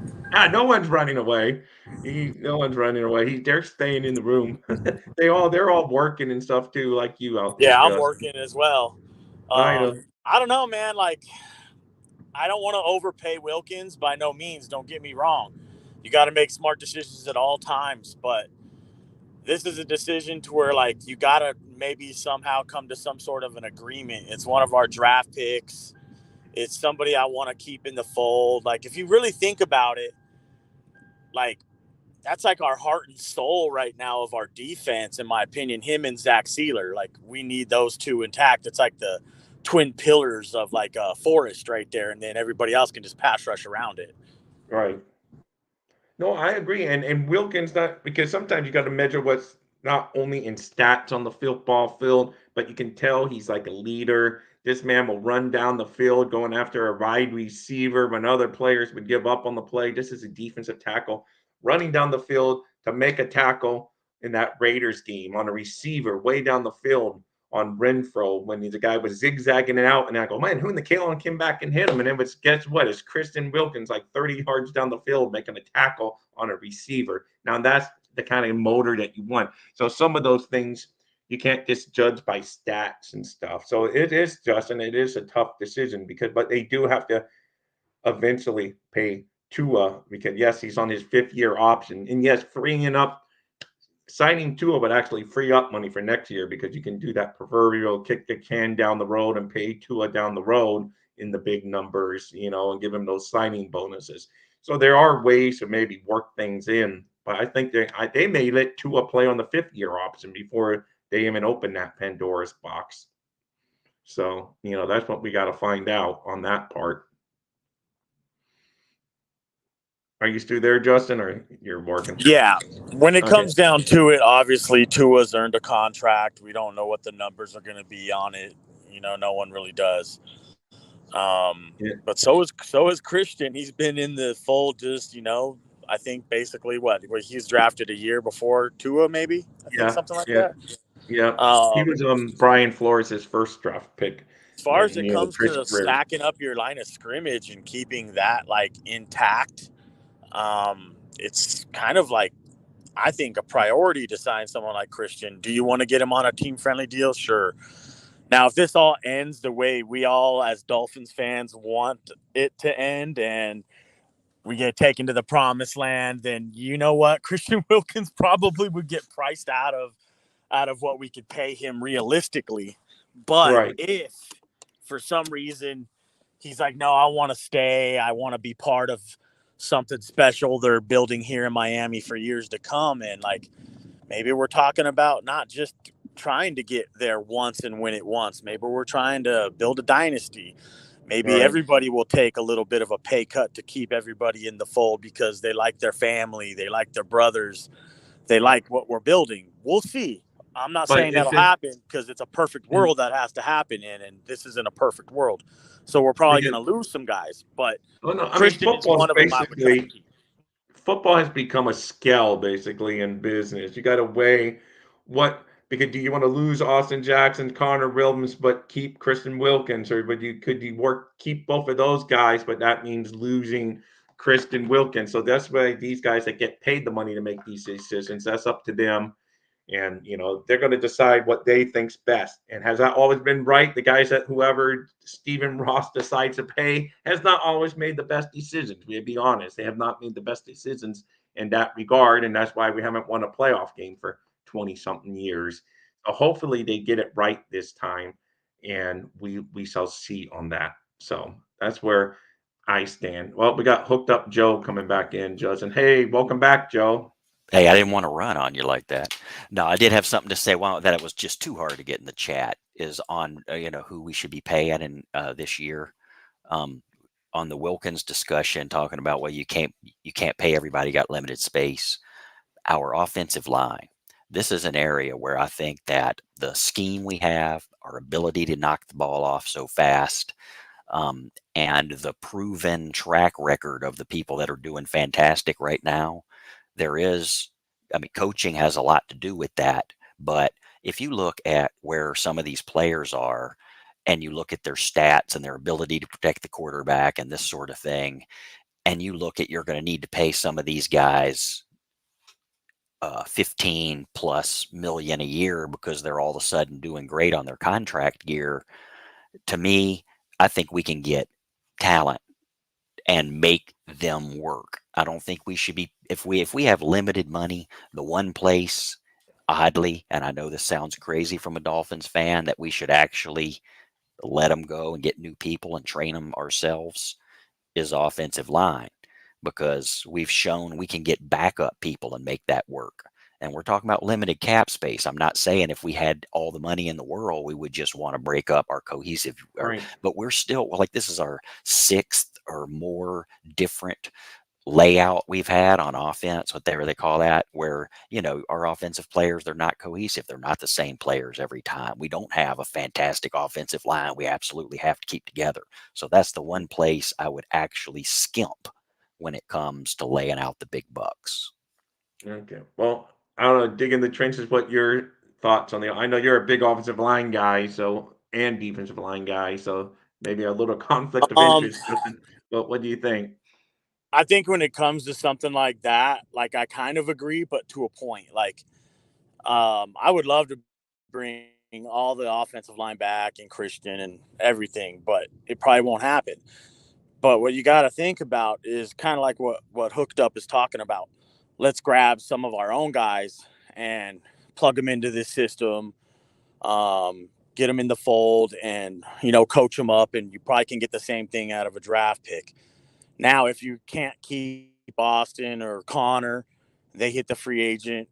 [SPEAKER 2] No one's running away. No one's running away. They're staying in the room. They're all working and stuff too, like you out there,
[SPEAKER 7] Yeah, I'm
[SPEAKER 2] Justin.
[SPEAKER 7] working as well.
[SPEAKER 2] I know.
[SPEAKER 7] I don't know, man. Like, I don't want to overpay Wilkins by no means. Don't get me wrong. You got to make smart decisions at all times. But this is a decision to where, like, you got to maybe somehow come to some sort of an agreement. It's one of our draft picks. It's somebody I want to keep in the fold. Like, if you really think about it, like, that's like our heart and soul right now of our defense, in my opinion. Him and Zach Sealer, like we need those two intact. It's like the twin pillars of like a forest right there, and then everybody else can just pass rush around it.
[SPEAKER 2] Right. No, I agree. And Wilkins, not because sometimes you got to measure what's not only in stats on the football field, but you can tell he's like a leader. This man will run down the field going after a wide receiver when other players would give up on the play. This is a defensive tackle running down the field to make a tackle in that Raiders game on a receiver way down the field on Renfro when the guy was zigzagging it out. And I go, man, who in the Kalen came back and hit him? And it was, guess what? It's Kristen Wilkins, like 30 yards down the field, making a tackle on a receiver. Now, that's the kind of motor that you want. So some of those things you can't just judge by stats and stuff. So it is, Justin, it is a tough decision but they do have to eventually pay Tua because, yes, he's on his 5th-year option. And, yes, freeing up signing Tua would actually free up money for next year because you can do that proverbial kick the can down the road and pay Tua down the road in the big numbers, and give him those signing bonuses. So there are ways to maybe work things in, but I think they may let Tua play on the 5th-year option before they even open that Pandora's box. So, that's what we got to find out on that part. Are you still there, Justin, or you're working?
[SPEAKER 7] Yeah. When it
[SPEAKER 2] Okay.
[SPEAKER 7] comes down to it, obviously Tua's earned a contract. We don't know what the numbers are going to be on it. No one really does.
[SPEAKER 2] Yeah.
[SPEAKER 7] But so is Christian. He's been in the fold just, I think basically he's drafted a year before Tua, maybe. I think something like that.
[SPEAKER 2] Yeah. He was Brian Flores' first draft pick.
[SPEAKER 7] As far as
[SPEAKER 2] And,
[SPEAKER 7] it comes
[SPEAKER 2] Chris
[SPEAKER 7] to
[SPEAKER 2] Greer.
[SPEAKER 7] stacking up your line of scrimmage and keeping that like intact, it's kind of like, I think, a priority to sign someone like Christian. Do you want to get him on a team-friendly deal? Sure. Now, if this all ends the way we all as Dolphins fans want it to end and we get taken to the promised land, then you know what? Christian Wilkins probably would get priced out of what we could pay him realistically. But
[SPEAKER 2] Right.
[SPEAKER 7] if for some reason he's like, no, I want to stay, I want to be part of something special they're building here in Miami for years to come, and like maybe we're talking about not just trying to get there once and win it once. Maybe we're trying to build a dynasty. Maybe
[SPEAKER 2] Right.
[SPEAKER 7] everybody will take a little bit of a pay cut to keep everybody in the fold because they like their family, they like their brothers, they like what we're building. We'll see. I'm not saying that'll happen because it's a perfect world that has to happen in, and this isn't a perfect world. So we're probably going to lose some guys, but Christian is one of them I would try to keep.
[SPEAKER 2] Football has become a scale basically in business. You got to weigh because do you want to lose Austin Jackson, Connor Williams, but keep Kristen Wilkins, or could you keep both of those guys, but that means losing Kristen Wilkins. So that's why these guys that get paid the money to make these decisions, that's up to them. And, they're going to decide what they think's best. And has that always been right? The guys that whoever Stephen Ross decides to pay has not always made the best decisions. We'll be honest. They have not made the best decisions in that regard. And that's why we haven't won a playoff game for 20-something years. So hopefully they get it right this time. And we shall see on that. So that's where I stand. Well, we got Hooked Up Joe coming back in, Justin. Hey, welcome back, Joe.
[SPEAKER 6] Hey, I didn't want to run on you like that. No, I did have something to say. Well, that it was just too hard to get in the chat is on who we should be paying in this year. On the Wilkins discussion, talking about you can't pay everybody, got limited space. Our offensive line. This is an area where I think that the scheme we have, our ability to knock the ball off so fast, and the proven track record of the people that are doing fantastic right now. Coaching has a lot to do with that. But if you look at where some of these players are and you look at their stats and their ability to protect the quarterback and this sort of thing, and you look at you're going to need to pay some of these guys 15 plus million a year because they're all of a sudden doing great on their contract year. To me, I think we can get talent and make them work. I don't think we should be, if we have limited money, the one place, oddly, and I know this sounds crazy from a Dolphins fan, that we should actually let them go and get new people and train them ourselves is offensive line, because we've shown we can get backup people and make that work. And we're talking about limited cap space. I'm not saying if we had all the money in the world, we would just want to break up our cohesive,
[SPEAKER 2] Right.
[SPEAKER 6] but we're still like, this is our sixth or more different layout we've had on offense, whatever they call that, where, our offensive players, they're not cohesive. They're not the same players every time. We don't have a fantastic offensive line we absolutely have to keep together. So that's the one place I would actually skimp when it comes to laying out the big bucks.
[SPEAKER 2] Okay. Well, I don't know. Dig in the trenches. What your thoughts on the? I know you're a big offensive line guy, so and defensive line guy, so maybe a little conflict of
[SPEAKER 7] Um,
[SPEAKER 2] interest. But what do you think?
[SPEAKER 7] I think when it comes to something like that, like I kind of agree, but to a point. Like, I would love to bring all the offensive line back and Christian and everything, but it probably won't happen. But what you got to think about is kind of like what Hooked Up is talking about. Let's grab some of our own guys and plug them into this system, get them in the fold, and coach them up, and you probably can get the same thing out of a draft pick. Now, if you can't keep Austin or Connor, they hit the free agent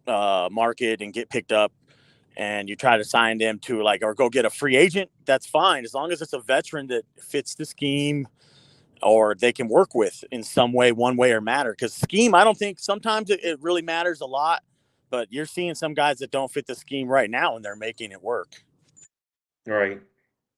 [SPEAKER 7] market and get picked up, and you try to sign them to or go get a free agent. That's fine as long as it's a veteran that fits the scheme or they can work with in some way, one way or matter. Because scheme, I don't think sometimes it really matters a lot, but you're seeing some guys that don't fit the scheme right now and they're making it work.
[SPEAKER 2] Right.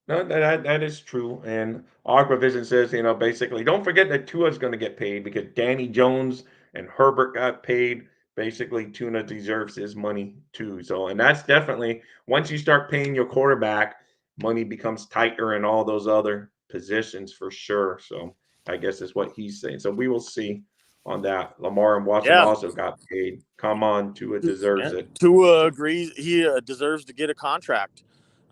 [SPEAKER 2] No, that is true. And Aquavision says, basically, don't forget that Tua's going to get paid because Danny Jones and Herbert got paid. Basically, Tuna deserves his money too. So, and that's definitely once you start paying your quarterback, money becomes tighter in all those other positions for sure. So, I guess is what he's saying. So we will see on that. Lamar and Watson
[SPEAKER 7] Yeah.
[SPEAKER 2] also got paid. Come on, Tua deserves it.
[SPEAKER 7] Tua agrees he deserves to get a contract.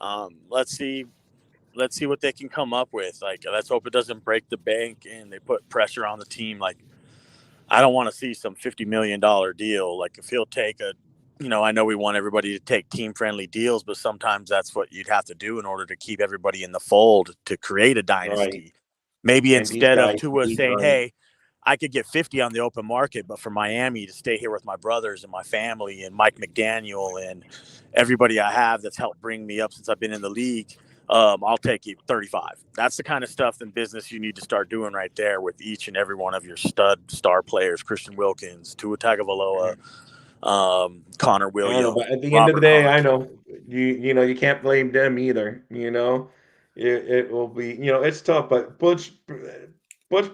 [SPEAKER 7] Let's see what they can come up with. Let's hope it doesn't break the bank and they put pressure on the team. I don't want to see some $50 million deal. If he'll take I know we want everybody to take team friendly deals, but sometimes that's what you'd have to do in order to keep everybody in the fold to create a
[SPEAKER 2] Right.
[SPEAKER 7] dynasty. Maybe
[SPEAKER 2] And these
[SPEAKER 7] instead of
[SPEAKER 2] guys
[SPEAKER 7] Tua
[SPEAKER 2] need
[SPEAKER 7] saying,
[SPEAKER 2] money.
[SPEAKER 7] hey, I could get 50 on the open market, but for Miami to stay here with my brothers and my family and Mike McDaniel and everybody I have that's helped bring me up since I've been in the league, I'll take you 35. That's the kind of stuff in business you need to start doing right there with each and every one of your stud star players: Christian Wilkins, Tua Tagovailoa, Connor
[SPEAKER 2] I don't know,
[SPEAKER 7] Williams,
[SPEAKER 2] but at the end of the
[SPEAKER 7] Robert
[SPEAKER 2] day, I
[SPEAKER 7] Hunt.
[SPEAKER 2] know you can't blame them either. It will be it's tough, but Butch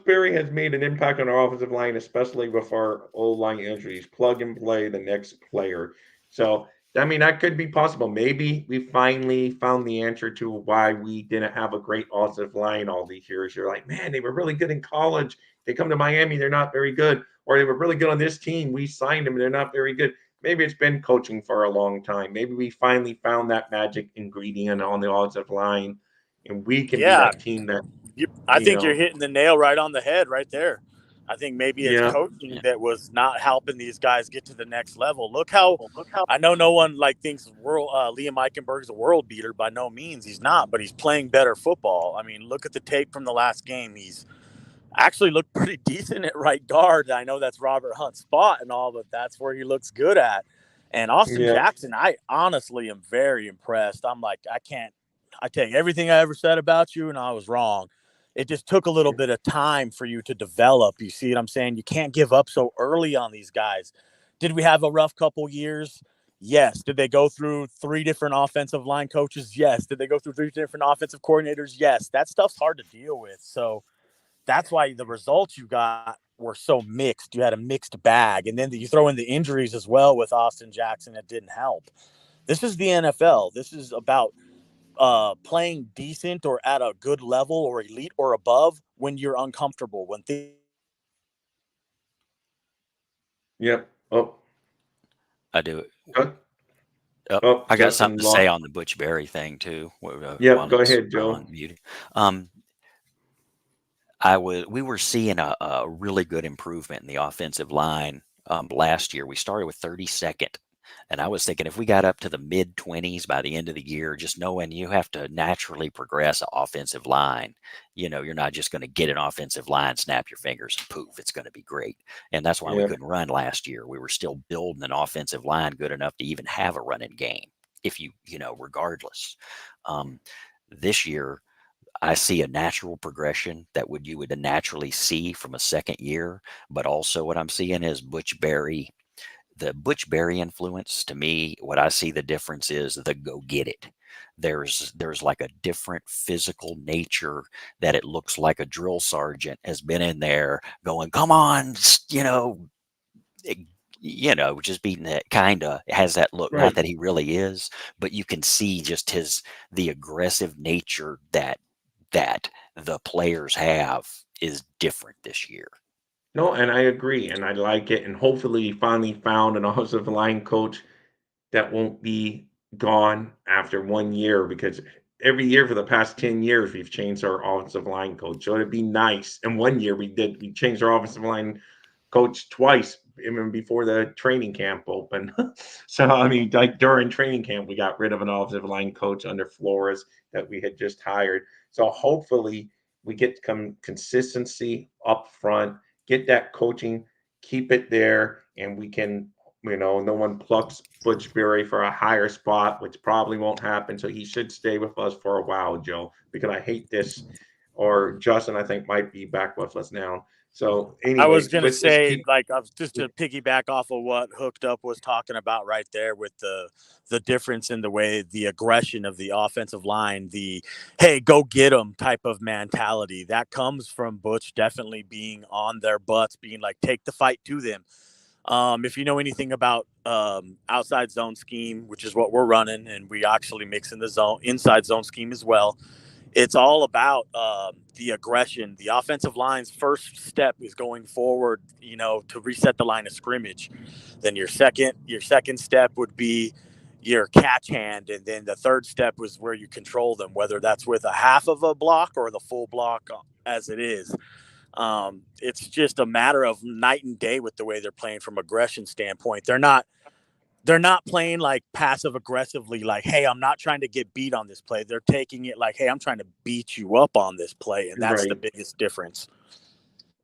[SPEAKER 2] Berry has made an impact on our offensive line, especially with our old line injuries. Plug and play the next player. So I mean that could be possible. Maybe we finally found the answer to why we didn't have a great offensive line all these years. You're like, man, they were really good in college. They come to Miami, they're not very good, or they were really good on this team. We signed them, and they're not very good. Maybe it's been coaching for a long time. Maybe we finally found that magic ingredient on the offensive line, and we can be
[SPEAKER 7] Yeah,
[SPEAKER 2] that team that,
[SPEAKER 7] I think you're hitting the nail right on the head right there. I think maybe it's
[SPEAKER 2] yeah,
[SPEAKER 7] coaching that was not helping these guys get to the next level. Look how I know no one thinks Liam Eichenberg's a world beater. By no means, he's not, but he's playing better football. I mean, look at the tape from the last game. He's actually looked pretty decent at right guard. I know that's Robert Hunt's spot and all, but that's where he looks good at. And Austin
[SPEAKER 2] yeah,
[SPEAKER 7] Jackson, I honestly am very impressed. I'm like, I take everything I ever said about you, and I was wrong. It just took a little bit of time for you to develop. You see what I'm saying? You can't give up so early on these guys. Did we have a rough couple years? Yes. Did they go through 3 different offensive line coaches? Yes. Did they go through 3 different offensive coordinators? Yes. That stuff's hard to deal with. So that's why the results you got were so mixed. You had a mixed bag. And then you throw in the injuries as well with Austin Jackson. It didn't help. This is the NFL. This is about playing decent or at a good level or elite or above when you're uncomfortable. When
[SPEAKER 2] yep. Oh,
[SPEAKER 6] I do.
[SPEAKER 2] Ju-
[SPEAKER 6] Oh,
[SPEAKER 2] oh,
[SPEAKER 6] I got something
[SPEAKER 2] Justin
[SPEAKER 6] to say
[SPEAKER 2] lost.
[SPEAKER 6] on the Butch Berry thing too,
[SPEAKER 2] Yep,
[SPEAKER 6] while
[SPEAKER 2] go
[SPEAKER 6] it's
[SPEAKER 2] ahead, Joe.
[SPEAKER 6] unmuted. We were seeing a really good improvement in the offensive line last year. We started with 32nd And I was thinking if we got up to the mid 20s by the end of the year, just knowing you have to naturally progress an offensive line, you're not just going to get an offensive line, snap your fingers, and poof, it's going to be great. And that's why we
[SPEAKER 2] Yeah.
[SPEAKER 6] couldn't run last year. We were still building an offensive line good enough to even have a running game, if regardless. This year, I see a natural progression that you would naturally see from a second year, but also what I'm seeing is the Butch Berry influence. To me, what I see the difference is the go get it. There's like a different physical nature that it looks like a drill sergeant has been in there going, come on, it- just beating it. Kind of has that look. Not
[SPEAKER 2] Right.
[SPEAKER 6] that he really is, but you can see just the aggressive nature that the players have is different this year.
[SPEAKER 2] No, and I agree, and I like it. And hopefully, he finally found an offensive line coach that won't be gone after 1 year because every year for the past 10 years we've changed our offensive line coach. So it'd be nice. And 1 year we changed our offensive line coach twice even before the training camp opened. So I mean, like during training camp, we got rid of an offensive line coach under Flores that we had just hired. So hopefully we get consistency up front, get that coaching, keep it there, and we can, no one plucks Butch Berry for a higher spot, which probably won't happen. So he should stay with us for a while, Joe, because I hate this. Or Justin, I think, might be back with us now. So,
[SPEAKER 7] I was
[SPEAKER 2] anyways,
[SPEAKER 7] gonna
[SPEAKER 2] let's just
[SPEAKER 7] say,
[SPEAKER 2] keep.
[SPEAKER 7] like, I was just to piggyback off of what Hooked Up was talking about right there with the difference in the way the aggression of the offensive line, the hey, go get them type of mentality that comes from Butch definitely being on their butts, being like, take the fight to them. If you know anything about outside zone scheme, which is what we're running, and we actually mix in the zone inside zone scheme as well, it's all about the aggression. The offensive line's first step is going forward, to reset the line of scrimmage. Then your second step would be your catch hand, and then the third step was where you control them, whether that's with a half of a block or the full block as it is. It's just a matter of night and day with the way they're playing from aggression standpoint. They're not playing like passive aggressively, like, hey, I'm not trying to get beat on this play. They're taking it like, hey, I'm trying to beat you up on this play. And that's the
[SPEAKER 2] Right.
[SPEAKER 7] biggest difference.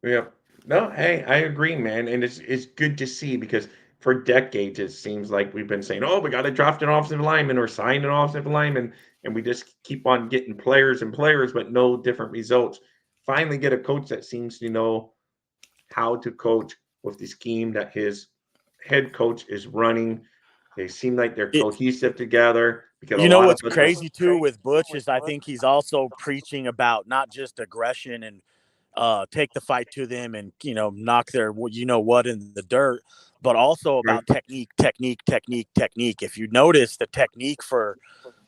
[SPEAKER 2] Yeah. No, hey, I agree, man. And it's good to see because for decades it seems like we've been saying, oh, we got to draft an offensive lineman or sign an offensive lineman. And we just keep on getting players and players, but no different results. Finally get a coach that seems to know how to coach with the scheme that his head coach is running. They seem like they're
[SPEAKER 7] It,
[SPEAKER 2] cohesive together because a
[SPEAKER 7] you know
[SPEAKER 2] lot of
[SPEAKER 7] what's
[SPEAKER 2] us are
[SPEAKER 7] crazy too with Butch is I think he's also preaching about not just aggression and take the fight to them and knock their what in the dirt, but also
[SPEAKER 2] right.
[SPEAKER 7] about technique. If you notice, the technique for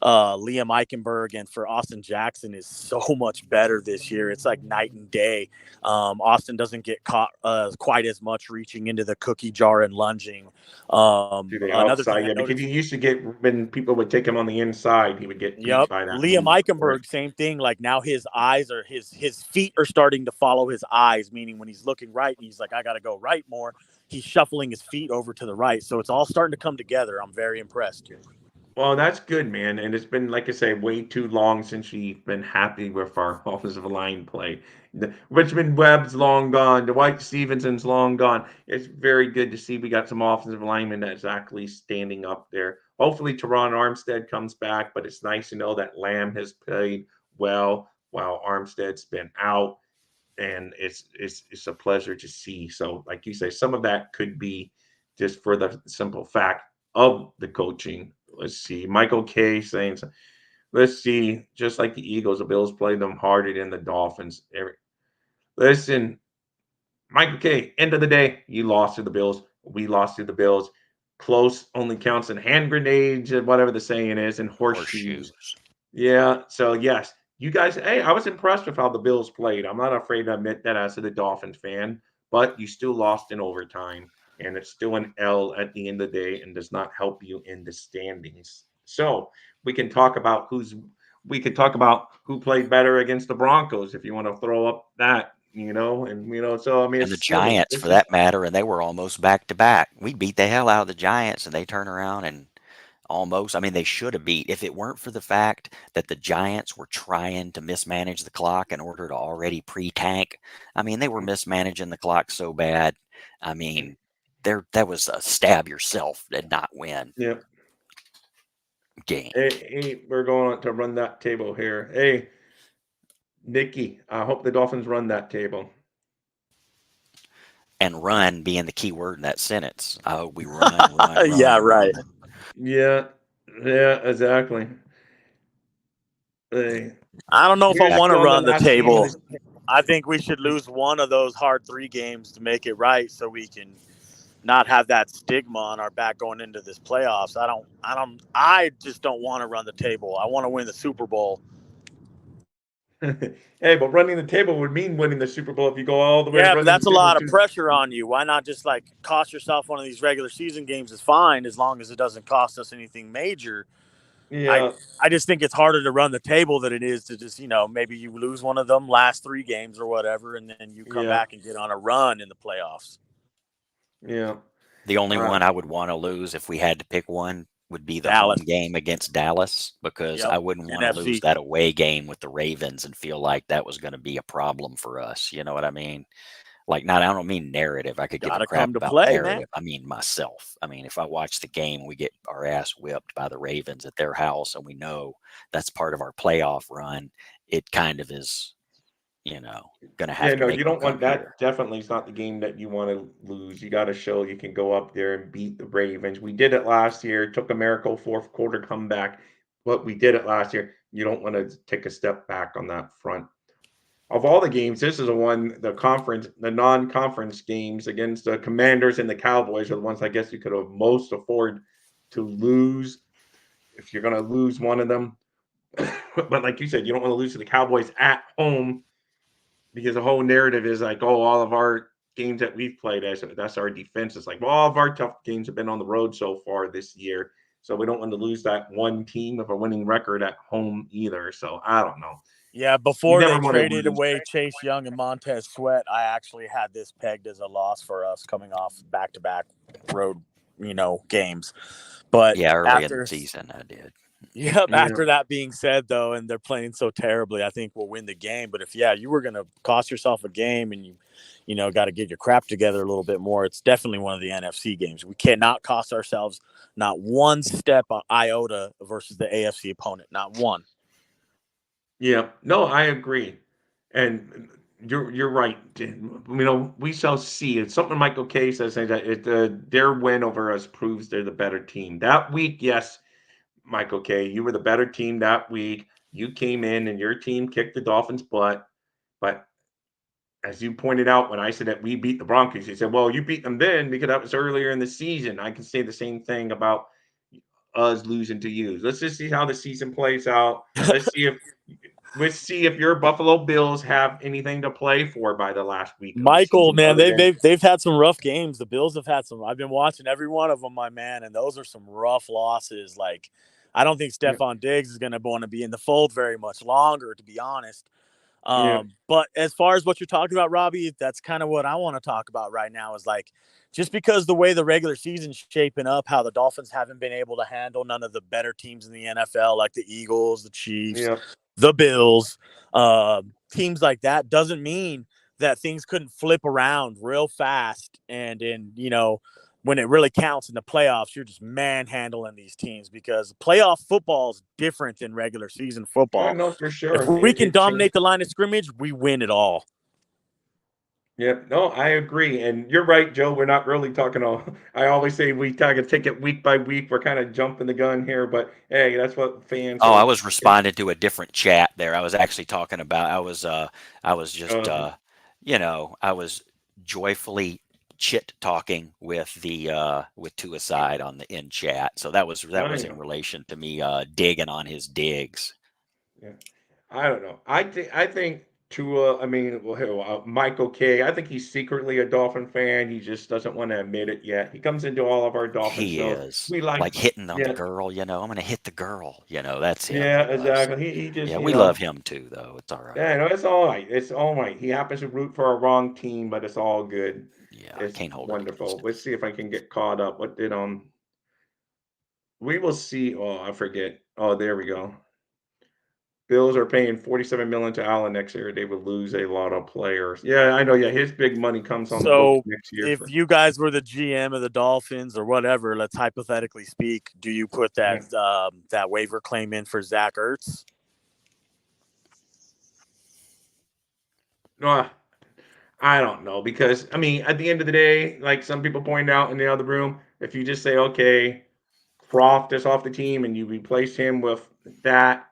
[SPEAKER 7] Liam Eichenberg and for Austin Jackson is so much better this year. It's like night and day. Austin doesn't get caught quite as much reaching into the cookie jar and lunging.
[SPEAKER 2] To the
[SPEAKER 7] Another thing
[SPEAKER 2] outside,
[SPEAKER 7] I
[SPEAKER 2] yeah, because
[SPEAKER 7] noticed.
[SPEAKER 2] he used to get when people would take him on the inside, he would get beat
[SPEAKER 7] Yep.
[SPEAKER 2] by that
[SPEAKER 7] Liam
[SPEAKER 2] move. Right.
[SPEAKER 7] Eichenberg, same thing. Like now his eyes are his feet are starting to follow his eyes, meaning when he's looking right and he's like, I gotta go right more, he's shuffling his feet over to the right. So it's all starting to come together. I'm very impressed.
[SPEAKER 2] Well, that's good, man. And it's been, like I say, way too long since we've been happy with our offensive line play. The Richmond Webb's long gone. Dwight Stevenson's long gone. It's very good to see we got some offensive linemen that's actually standing up there. Hopefully, Teron Armstead comes back, but it's nice to know that Lamb has played well while Armstead's been out, and it's a pleasure to see. So, like you say, some of that could be just for the simple fact of the coaching. Let's see, Michael K saying, let's see, just like the Eagles, the Bills played them harder than the Dolphins. Listen, Michael K, end of the day, you lost to the Bills. We lost to the Bills. Close only counts in hand grenades, whatever the saying is, and horseshoes.
[SPEAKER 6] Horseshoes.
[SPEAKER 2] Yeah. So yes, you guys. Hey, I was impressed with how the Bills played. I'm not afraid to admit that as a Dolphins fan, but you still lost in overtime, and it's still an L at the end of the day, and does not help you in the standings. So we can talk about we could talk about who played better against the Broncos if you want to throw up that So I mean,
[SPEAKER 6] And the
[SPEAKER 2] it's still
[SPEAKER 6] Giants,
[SPEAKER 2] this
[SPEAKER 6] for
[SPEAKER 2] is
[SPEAKER 6] that matter, and they were almost back to back. We beat the hell out of the Giants, and they turn around and almost. I mean, they should have beat if it weren't for the fact that the Giants were trying to mismanage the clock in order to already pre-tank. I mean, they were mismanaging the clock so bad. I mean, that was a stab yourself and not win
[SPEAKER 2] yeah.
[SPEAKER 6] game.
[SPEAKER 2] Hey, we're going to run that table here. Hey, Nikki, I hope the Dolphins run that table.
[SPEAKER 6] And run being the key word in that sentence. I hope we run, run,
[SPEAKER 7] Yeah,
[SPEAKER 6] run,
[SPEAKER 7] right.
[SPEAKER 6] run.
[SPEAKER 2] Yeah, yeah, exactly. Hey,
[SPEAKER 7] I don't know if I
[SPEAKER 2] we're
[SPEAKER 6] Back.
[SPEAKER 7] want to
[SPEAKER 2] still in the
[SPEAKER 7] run the
[SPEAKER 2] last game of
[SPEAKER 7] table.
[SPEAKER 2] this.
[SPEAKER 7] I think we should lose one of those hard 3 games to make it right, so we can not have that stigma on our back going into this playoffs. I just don't want to run the table. I want to win the Super Bowl.
[SPEAKER 2] Hey, but running the table would mean winning the Super Bowl if you go all the way to
[SPEAKER 7] Yeah, but
[SPEAKER 2] running
[SPEAKER 7] that's
[SPEAKER 2] the
[SPEAKER 7] a
[SPEAKER 2] table
[SPEAKER 7] lot of
[SPEAKER 2] to.
[SPEAKER 7] pressure on you. Why not just like cost yourself one of these regular season games is fine as long as it doesn't cost us anything major. I
[SPEAKER 2] Yeah,
[SPEAKER 7] I just think it's harder to run the table than it is to just, maybe you lose one of them last 3 games or whatever and then you come
[SPEAKER 2] yeah,
[SPEAKER 7] back and get on a run in the playoffs.
[SPEAKER 2] yeah.
[SPEAKER 6] The only
[SPEAKER 2] Uh,
[SPEAKER 6] one I would want to lose if we had to pick one would be the home
[SPEAKER 7] Dallas.
[SPEAKER 6] game against Dallas because
[SPEAKER 7] Yep.
[SPEAKER 6] I wouldn't want to lose
[SPEAKER 7] NFC.
[SPEAKER 6] that away game with the Ravens and feel like that was going to be a problem for us. You know what I mean? Like, not, I don't mean narrative. I could give
[SPEAKER 7] Got
[SPEAKER 6] a
[SPEAKER 7] to
[SPEAKER 6] crap
[SPEAKER 7] come to
[SPEAKER 6] about
[SPEAKER 7] play, man.
[SPEAKER 6] narrative. I mean myself. I mean, if I watch the game and we get our ass whipped by the Ravens at their house and we know that's part of our playoff run, it kind of is, going to
[SPEAKER 2] yeah,
[SPEAKER 6] have to
[SPEAKER 2] no,
[SPEAKER 6] make
[SPEAKER 2] you
[SPEAKER 6] me
[SPEAKER 2] don't
[SPEAKER 6] come
[SPEAKER 2] want
[SPEAKER 6] here.
[SPEAKER 2] that. Definitely, it's not the game that you want to lose. You got to show you can go up there and beat the Ravens. We did it last year. It took a miracle fourth quarter comeback, but we did it last year. You don't want to take a step back on that front. Of all the games, this is the non-conference games against the Commanders and the Cowboys are the ones I guess you could have most afford to lose if you're going to lose one of them. But like you said, you don't want to lose to the Cowboys at home because the whole narrative is like, oh, all of our games that we've played, that's our defense. It's like, well, all of our tough games have been on the road so far this year. So we don't want to lose that one team of a winning record at home either. So I don't know.
[SPEAKER 7] Yeah,
[SPEAKER 2] You
[SPEAKER 7] before
[SPEAKER 2] never
[SPEAKER 7] they
[SPEAKER 2] want to
[SPEAKER 7] traded
[SPEAKER 2] lose.
[SPEAKER 7] away Chase Young and Montez Sweat, I actually had this pegged as a loss for us coming off back-to-back road, games. But
[SPEAKER 6] Yeah, early in the
[SPEAKER 7] after
[SPEAKER 6] season, I did.
[SPEAKER 7] Yep.
[SPEAKER 2] Yeah.
[SPEAKER 7] After that being said, though, and they're playing so terribly, I think we'll win the game. But if you were going to cost yourself a game and you got to get your crap together a little bit more, it's definitely one of the NFC games. We cannot cost ourselves not one step iota versus the AFC opponent, not one.
[SPEAKER 2] Yeah, no, I agree, and you're right. We shall see. It's something Michael Kay says that their win over us proves they're the better team that week. Yes, Michael Kay, you were the better team that week. You came in and your team kicked the Dolphins' butt, but as you pointed out, when I said that we beat the Broncos, you said, "Well, you beat them then because that was earlier in the season." I can say the same thing about us losing to you. Let's just see how the season plays out. Let's see if your Buffalo Bills have anything to play for by the last week of the
[SPEAKER 7] Michael,
[SPEAKER 2] season,
[SPEAKER 7] man,
[SPEAKER 2] other than
[SPEAKER 7] they've had some rough games. The Bills have had some. I've been watching every one of them, my man, and those are some rough losses. Like, I don't think
[SPEAKER 2] yeah,
[SPEAKER 7] Stephon Diggs is going to want to be in the fold very much longer, to be honest.
[SPEAKER 2] yeah,
[SPEAKER 7] But as far as what you're talking about, Robbie, that's kind of what I want to talk about right now is like, just because the way the regular season's shaping up, how the Dolphins haven't been able to handle none of the better teams in the NFL, like the Eagles, the Chiefs,
[SPEAKER 2] yeah.
[SPEAKER 7] the Bills, teams like that, doesn't mean that things couldn't flip around real fast. And when it really counts in the playoffs, you're just manhandling these teams because playoff football is different than regular season
[SPEAKER 2] I
[SPEAKER 7] football.
[SPEAKER 2] know for
[SPEAKER 7] If
[SPEAKER 2] sure.
[SPEAKER 7] we can
[SPEAKER 2] It changed.
[SPEAKER 7] dominate the line of scrimmage, we win it all.
[SPEAKER 2] Yep. No, I agree. And you're right, Joe. We're not really talking all I always say we kind of take it week by week. We're kind of jumping the gun here, but hey, that's what fans
[SPEAKER 6] Oh, I
[SPEAKER 2] are.
[SPEAKER 6] was responding to a different chat there. I was actually talking about I was just
[SPEAKER 2] Uh,
[SPEAKER 6] I was joyfully chit talking with the with Tuaside on the in chat. So that was
[SPEAKER 2] I
[SPEAKER 6] in
[SPEAKER 2] know.
[SPEAKER 6] relation to me digging on his digs.
[SPEAKER 2] Yeah. I don't know. I think Tua, I mean, Michael K. I think he's secretly a Dolphin fan. He just doesn't want to admit it yet. He comes into all of our Dolphin
[SPEAKER 6] He
[SPEAKER 2] shows.
[SPEAKER 6] is
[SPEAKER 2] We like,
[SPEAKER 6] like hitting on the
[SPEAKER 2] yeah,
[SPEAKER 6] girl, I'm going to hit the girl, that's him.
[SPEAKER 2] yeah,
[SPEAKER 6] So,
[SPEAKER 2] exactly. He just,
[SPEAKER 6] yeah, we love him too, though. It's all right.
[SPEAKER 2] yeah, no, it's all right. It's all right. He happens to root for a wrong team, but it's all good.
[SPEAKER 6] Yeah, I
[SPEAKER 2] It's
[SPEAKER 6] can't hold it against
[SPEAKER 2] wonderful.
[SPEAKER 6] him.
[SPEAKER 2] Let's see if I can get caught up. What did we will see. Oh, I forget. Oh, there we go. Bills are paying 47 million to Allen next year. They would lose a lot of players. Yeah, I know. Yeah, his big money comes on the books
[SPEAKER 7] So
[SPEAKER 2] next year
[SPEAKER 7] if
[SPEAKER 2] for.
[SPEAKER 7] you guys were the GM of the Dolphins or whatever, let's hypothetically speak, do you put
[SPEAKER 2] Yeah.
[SPEAKER 7] that waiver claim in for Zach Ertz?
[SPEAKER 2] No, I don't know because I mean, at the end of the day, like some people point out in the other room, if you just say, okay, Croft is off the team and you replace him with that,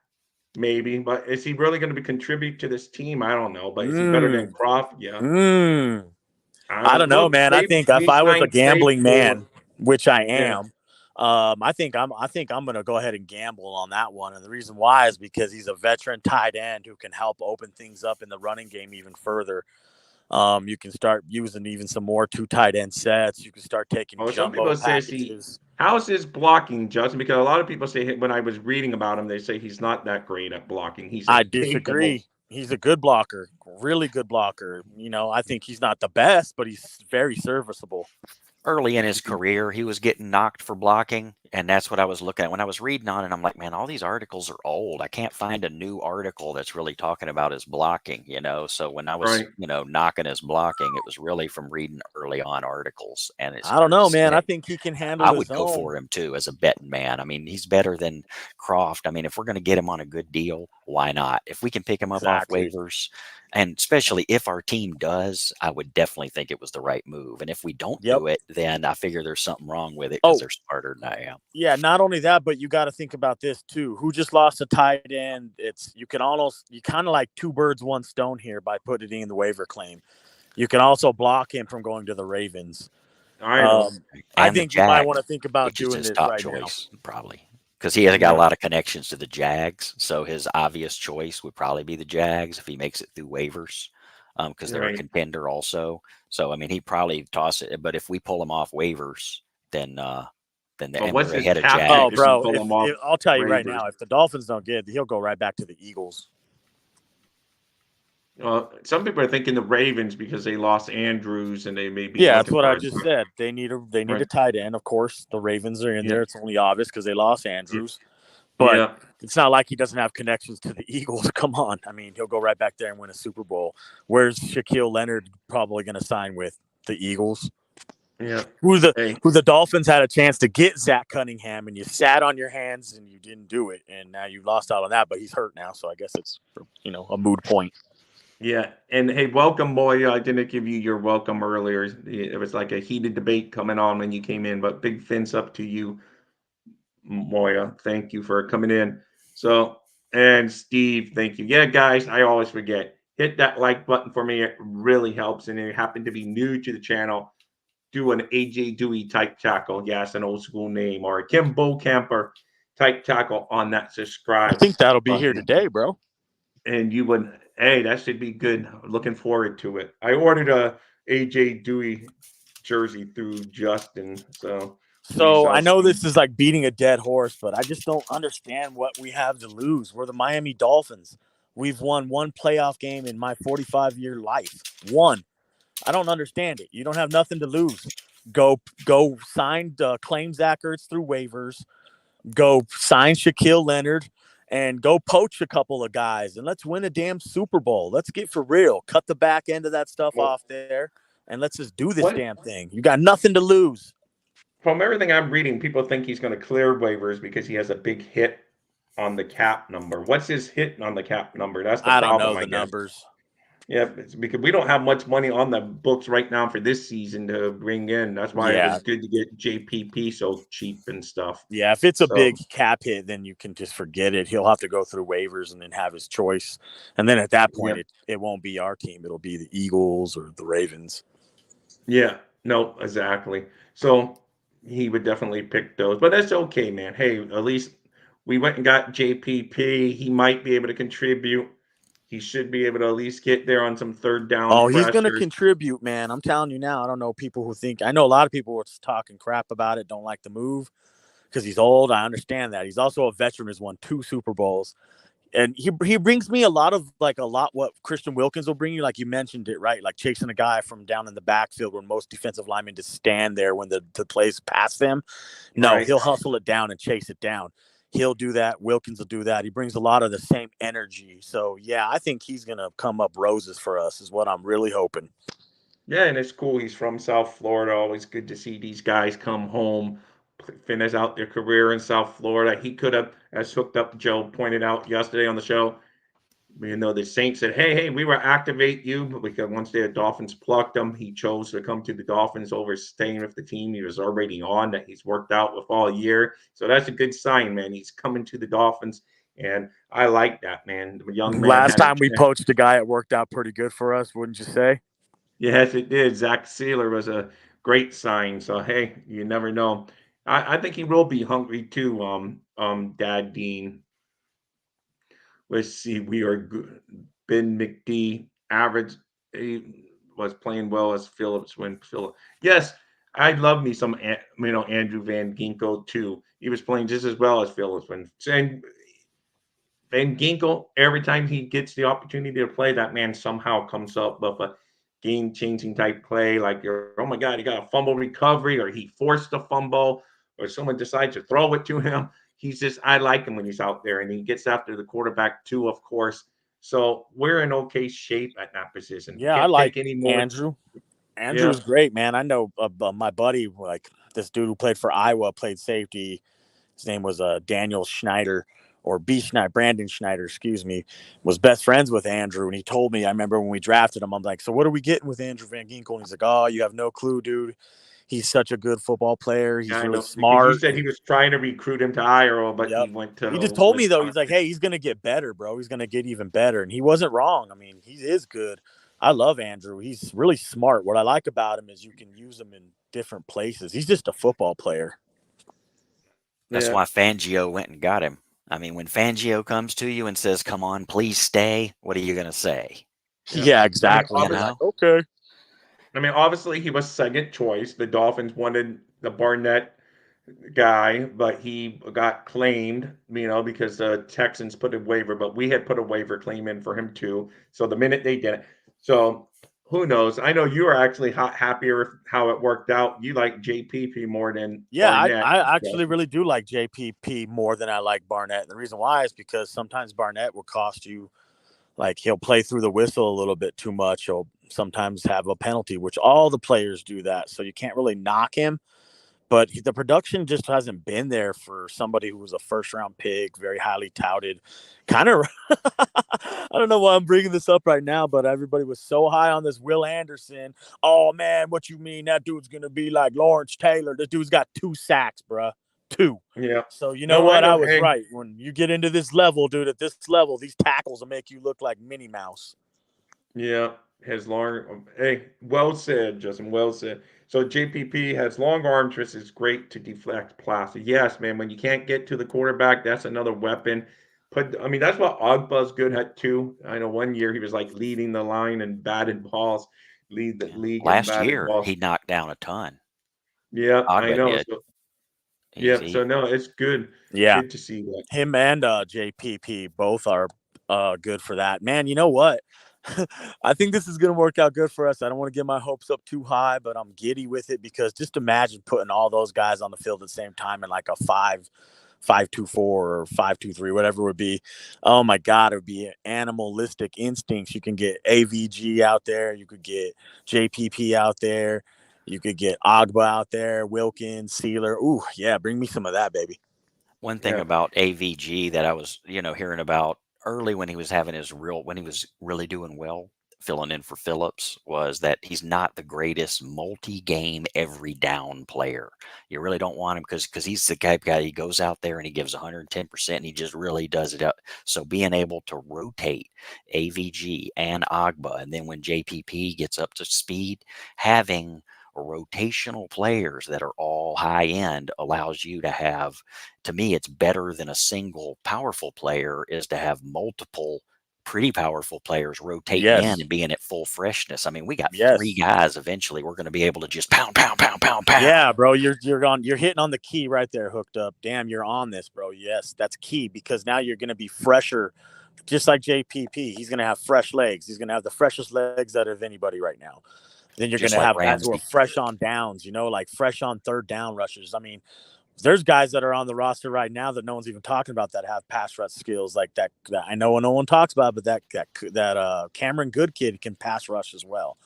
[SPEAKER 2] maybe. But is he really going to contribute to this team? I don't know. But is he better than
[SPEAKER 7] Mm.
[SPEAKER 2] Croft? Yeah.
[SPEAKER 7] I don't know,
[SPEAKER 2] Look,
[SPEAKER 7] man. I think if
[SPEAKER 2] we
[SPEAKER 7] I was a
[SPEAKER 2] signed
[SPEAKER 7] gambling
[SPEAKER 2] Claypool.
[SPEAKER 7] man, which I
[SPEAKER 2] Yeah.
[SPEAKER 7] am, I think I'm going to go ahead and gamble on that one. And the reason why is because he's a veteran tight end who can help open things up in the running game even further. You can start using even some more 2 tight end sets. You can start taking
[SPEAKER 2] Well, some
[SPEAKER 7] jumbo
[SPEAKER 2] people say, see,
[SPEAKER 7] packages.
[SPEAKER 2] how's his blocking, Justin? Because a lot of people say when I was reading about him, they say he's not that great at blocking. He's
[SPEAKER 7] I
[SPEAKER 2] capable.
[SPEAKER 7] disagree. He's a good blocker, really good blocker. I think he's not the best, but he's very serviceable.
[SPEAKER 6] Early in his career, he was getting knocked for blocking, and that's what I was looking at when I was reading on it. I'm like, man, all these articles are old. I can't find a new article that's really talking about his blocking, So when I was,
[SPEAKER 2] Right.
[SPEAKER 6] knocking his blocking, it was really from reading early on articles. And it's
[SPEAKER 7] I don't
[SPEAKER 6] fair to
[SPEAKER 7] know, man. I
[SPEAKER 6] say
[SPEAKER 7] think he can handle
[SPEAKER 6] I
[SPEAKER 7] his
[SPEAKER 6] would go
[SPEAKER 7] own.
[SPEAKER 6] for him too as a betting man. I mean, he's better than Croft. I mean, if we're going to get him on a good deal, why not? If we can pick him up off
[SPEAKER 7] Exactly.
[SPEAKER 6] waivers, and especially if our team does, I would definitely think it was the right move. And if we don't
[SPEAKER 7] Yep.
[SPEAKER 6] do it, then I figure there's something wrong with it because they're smarter than I am.
[SPEAKER 7] Yeah, not only that, but you got to think about this too. Who just lost a tight end? You kind of like 2 birds, 1 stone here by putting in the waiver claim. You can also block him from going to the Ravens.
[SPEAKER 2] I know.
[SPEAKER 7] I
[SPEAKER 6] And the
[SPEAKER 7] think you might want to
[SPEAKER 6] Jags,
[SPEAKER 7] think about
[SPEAKER 6] which is
[SPEAKER 7] doing
[SPEAKER 6] his
[SPEAKER 7] this
[SPEAKER 6] top
[SPEAKER 7] right
[SPEAKER 6] choice, probably. Because he has got a
[SPEAKER 2] Yeah.
[SPEAKER 6] lot of connections to the Jags. So his obvious choice would probably be the Jags if he makes it through waivers. Because they're a
[SPEAKER 2] Right.
[SPEAKER 6] contender also. So I mean, he'd probably toss it. But if we pull him off waivers, then
[SPEAKER 2] But
[SPEAKER 6] and
[SPEAKER 2] what's
[SPEAKER 6] we're
[SPEAKER 2] his
[SPEAKER 6] ahead of
[SPEAKER 2] cap
[SPEAKER 7] now.
[SPEAKER 2] hit
[SPEAKER 7] Oh,
[SPEAKER 2] if you
[SPEAKER 6] Jags.
[SPEAKER 7] bro,
[SPEAKER 2] pull him off
[SPEAKER 7] if I'll tell you right
[SPEAKER 2] waivers?
[SPEAKER 7] now, if the Dolphins don't get it, he'll go right back to the Eagles.
[SPEAKER 2] Some people are thinking the Ravens because they lost Andrews and they may be
[SPEAKER 7] Yeah, that's
[SPEAKER 2] looking
[SPEAKER 7] what
[SPEAKER 2] for
[SPEAKER 7] I
[SPEAKER 2] a
[SPEAKER 7] just said. They need a
[SPEAKER 2] right.
[SPEAKER 7] tight end. Of course, the Ravens are in
[SPEAKER 2] Yeah.
[SPEAKER 7] there. It's only obvious because they lost Andrews. But
[SPEAKER 2] Yeah.
[SPEAKER 7] it's not like he doesn't have connections to the Eagles. Come on. I mean, he'll go right back there and win a Super Bowl. Where's Shaquille Leonard probably going to sign with? The Eagles?
[SPEAKER 2] Yeah.
[SPEAKER 7] Who
[SPEAKER 2] Hey.
[SPEAKER 7] the Dolphins had a chance to get Zach Cunningham, and you sat on your hands and you didn't do it, and now you lost out on that. But he's hurt now, so I guess it's a moot point.
[SPEAKER 2] Yeah, and hey, welcome, Moya. I didn't give you your welcome earlier. It was like a heated debate coming on when you came in, but big fins up to you, Moya. Thank you for coming in. So, and Steve, thank you. Yeah, guys, I always forget. Hit that like button for me. It really helps. And if you happen to be new to the channel, do an AJ Dewey type tackle. Yes, an old school name, or a Kim Camper type tackle on that
[SPEAKER 7] I
[SPEAKER 2] subscribe
[SPEAKER 7] think that'll be here
[SPEAKER 2] button.
[SPEAKER 7] today, bro.
[SPEAKER 2] And you would, hey, that should be good. Looking forward to it. I ordered a AJ Dewey jersey through Justin, so we
[SPEAKER 7] So
[SPEAKER 2] shall
[SPEAKER 7] I know
[SPEAKER 2] see.
[SPEAKER 7] this is like beating a dead horse, but I just don't understand what we have to lose. We're the Miami Dolphins. We've won 1 playoff game in my 45-year life. 1. I don't understand it. You don't have nothing to lose. Go sign claim Zach Ertz through waivers. Go sign Shaquille Leonard and go poach a couple of guys and let's win a damn Super Bowl. Let's get for real. Cut the back end of that stuff
[SPEAKER 2] Well,
[SPEAKER 7] off there and let's just do this
[SPEAKER 2] what
[SPEAKER 7] damn thing. You got nothing to lose.
[SPEAKER 2] from everything I'm reading, people think he's going to clear waivers because he has a big hit on the cap number. What's his hit on the cap number? That's the
[SPEAKER 7] I don't
[SPEAKER 2] problem,
[SPEAKER 7] know
[SPEAKER 2] I
[SPEAKER 7] the
[SPEAKER 2] guess.
[SPEAKER 7] numbers.
[SPEAKER 2] Yeah, it's because we don't have much money on the books right now for this season to bring in. That's why it was
[SPEAKER 7] Yeah.
[SPEAKER 2] good to get JPP so cheap and stuff.
[SPEAKER 7] Yeah, if it's a
[SPEAKER 2] So
[SPEAKER 7] big cap hit, then you can just forget it. He'll have to go through waivers and then have his choice. And then at that point,
[SPEAKER 2] yeah,
[SPEAKER 7] it won't be our team. It'll be the Eagles or the Ravens.
[SPEAKER 2] yeah, no, exactly. So he would definitely pick those, but that's okay, man. Hey, at least we went and got JPP. He might be able to contribute. He should be able to at least get there on some third down
[SPEAKER 7] Oh, he's going to
[SPEAKER 2] pressures.
[SPEAKER 7] contribute, man. I'm telling you now. I don't know people who think. I know a lot of people were talking crap about it, don't like the move because he's old. I understand that. He's also a veteran, has won 2 Super Bowls. And he brings me a lot what Christian Wilkins will bring you, like you mentioned it, right? Like chasing a guy from down in the backfield when most defensive linemen just stand there when the plays past them. No,
[SPEAKER 2] Right.
[SPEAKER 7] he'll hustle it down and chase it down. He'll do that. Wilkins will do that. He brings a lot of the same energy. So, yeah, I think he's going to come up roses for us is what I'm really hoping.
[SPEAKER 2] Yeah, and it's cool. He's from South Florida. Always good to see these guys come home, finish out their career in South Florida. He could have, as Hooked Up Joe pointed out yesterday on the show, the Saints said, hey, we will activate you, but because once the Dolphins plucked him, he chose to come to the Dolphins over staying with the team he was already on that he's worked out with all year. So that's a good sign, man. He's coming to the Dolphins, and I like that, man. The young man
[SPEAKER 7] Last
[SPEAKER 2] had a
[SPEAKER 7] time we
[SPEAKER 2] chance.
[SPEAKER 7] poached a guy, it worked out pretty good for us, wouldn't you say?
[SPEAKER 2] Yes, it did. Zach Sealer was a great sign. So hey, you never know. I think he will be hungry too. Dad Dean. Let's see. We are good. Ben McD average. He was playing well as Phillips when Phillips. Yes, I love me some. Andrew Van Ginkel too. He was playing just as well as Phillips when. And Van Ginkel, every time he gets the opportunity to play, that man somehow comes up with a game-changing type play. Like, oh my God, he got a fumble recovery, or he forced a fumble, or someone decides to throw it to him. I like him when he's out there, and he gets after the quarterback too, of course. So we're in okay shape at that position.
[SPEAKER 7] Yeah, I
[SPEAKER 2] Can't
[SPEAKER 7] like
[SPEAKER 2] take any more.
[SPEAKER 7] Andrew.
[SPEAKER 2] Yeah,
[SPEAKER 7] Andrew's great, man. I know my buddy, like this dude who played for Iowa, played safety. His name was Daniel Schneider or B. Schneider, Brandon Schneider, excuse me, was best friends with Andrew. And he told me, I remember when we drafted him, I'm like, so what are we getting with Andrew Van Ginkel? And he's like, oh, you have no clue, dude. He's such a good football player. He's
[SPEAKER 2] I
[SPEAKER 7] really
[SPEAKER 2] know because you
[SPEAKER 7] smart.
[SPEAKER 2] said he
[SPEAKER 7] And
[SPEAKER 2] was trying to recruit him to Iowa, but he
[SPEAKER 7] yep.
[SPEAKER 2] went to
[SPEAKER 7] He just told me, though, he's like,
[SPEAKER 2] Wisconsin.
[SPEAKER 7] hey, he's going to get better, bro. He's going to get even better. And he wasn't wrong. I mean, he is good. I love Andrew. He's really smart. What I like about him is you can use him in different places. He's just a football player.
[SPEAKER 6] That's
[SPEAKER 2] Yeah,
[SPEAKER 6] why Fangio went and got him. I mean, when Fangio comes to you and says, "Come on, please stay," what are you going to say?
[SPEAKER 2] yeah.
[SPEAKER 7] Yeah,
[SPEAKER 2] I mean,
[SPEAKER 7] exactly.
[SPEAKER 6] You
[SPEAKER 7] I'm
[SPEAKER 2] obviously.
[SPEAKER 7] like,
[SPEAKER 6] know?
[SPEAKER 7] okay.
[SPEAKER 2] Obviously, he was second choice. The Dolphins wanted the Barnett guy, but he got claimed, because the Texans put a waiver, but we had put a waiver claim in for him too. So the minute they did it, so who knows? I know you are actually happier with how it worked out. You like JPP more than
[SPEAKER 7] Yeah,
[SPEAKER 2] Barnett.
[SPEAKER 7] I actually really do like JPP more than I like Barnett. And the reason why is because sometimes Barnett will cost you, like, he'll play through the whistle a little bit too much. He'll sometimes have a penalty, which all the players do that. So you can't really knock him. But the production just hasn't been there for somebody who was a first round pick, very highly touted. Kind of, I don't know why I'm bringing this up right now, but everybody was so high on this Will Anderson. Oh, man, what you mean? That dude's going to be like Lawrence Taylor. This dude's got 2 sacks, bruh. 2.
[SPEAKER 2] Yeah.
[SPEAKER 7] So you know
[SPEAKER 2] No, I
[SPEAKER 7] what? I
[SPEAKER 2] know.
[SPEAKER 7] was
[SPEAKER 2] Hey,
[SPEAKER 7] right. When you get into this level, dude, at this level, these tackles will make you look like Minnie Mouse.
[SPEAKER 2] yeah, has long. Hey, well said, Justin. Well said. So JPP has long arms, which is great to deflect passes. Yes, man. When you can't get to the quarterback, that's another weapon. That's what Ogba's good at too. I know one year he was like leading the line and batted balls, lead the
[SPEAKER 6] Yeah.
[SPEAKER 2] league in
[SPEAKER 6] Last
[SPEAKER 2] batted
[SPEAKER 6] year,
[SPEAKER 2] balls.
[SPEAKER 6] he knocked down a ton.
[SPEAKER 2] Yeah, I
[SPEAKER 6] Agba
[SPEAKER 2] know.
[SPEAKER 6] did.
[SPEAKER 2] So
[SPEAKER 6] He's
[SPEAKER 2] yeah, so
[SPEAKER 6] he.
[SPEAKER 2] no, it's good.
[SPEAKER 7] Yeah.
[SPEAKER 2] Good to see that.
[SPEAKER 7] Him and JPP both are good for that. Man, you know what? I think this is going to work out good for us. I don't want to get my hopes up too high, but I'm giddy with it because just imagine putting all those guys on the field at the same time in like a 5-2-4 or 5-2-3, whatever it would be. Oh my God, it would be animalistic instincts. You can get AVG out there. You could get JPP out there. You could get Agba out there, Wilkins, Sealer. Ooh, yeah, bring me some of that, baby.
[SPEAKER 6] One thing
[SPEAKER 2] Yeah.
[SPEAKER 6] about AVG that I was, hearing about early when he was when he was really doing well, filling in for Phillips, was that he's not the greatest multi-game every down player. You really don't want him because he's the type of guy, he goes out there and he gives 110% and he just really does it up. So being able to rotate AVG and Agba, and then when JPP gets up to speed, having rotational players that are all high end allows you to have, to me, it's better than a single powerful player is to have multiple pretty powerful players rotating
[SPEAKER 7] Yes.
[SPEAKER 6] in and being at full freshness. I mean, we got
[SPEAKER 7] Yes.
[SPEAKER 6] 3 guys eventually. We're going to be able to just pound, pound, pound, pound, pound.
[SPEAKER 7] Yeah, bro, you're hitting on the key right there, hooked up. Damn, you're on this, bro. Yes, that's key because now you're going to be fresher, just like JPP. He's going to have fresh legs. He's going to have the freshest legs out of anybody right now. Then you're going
[SPEAKER 6] Just
[SPEAKER 7] to
[SPEAKER 6] like
[SPEAKER 7] have guys who are
[SPEAKER 6] Ramsey.
[SPEAKER 7] fresh on downs, like fresh on third down rushers. I mean, there's guys that are on the roster right now that no one's even talking about that have pass rush skills like that I know no one talks about, but that Cameron Good kid can pass rush as well.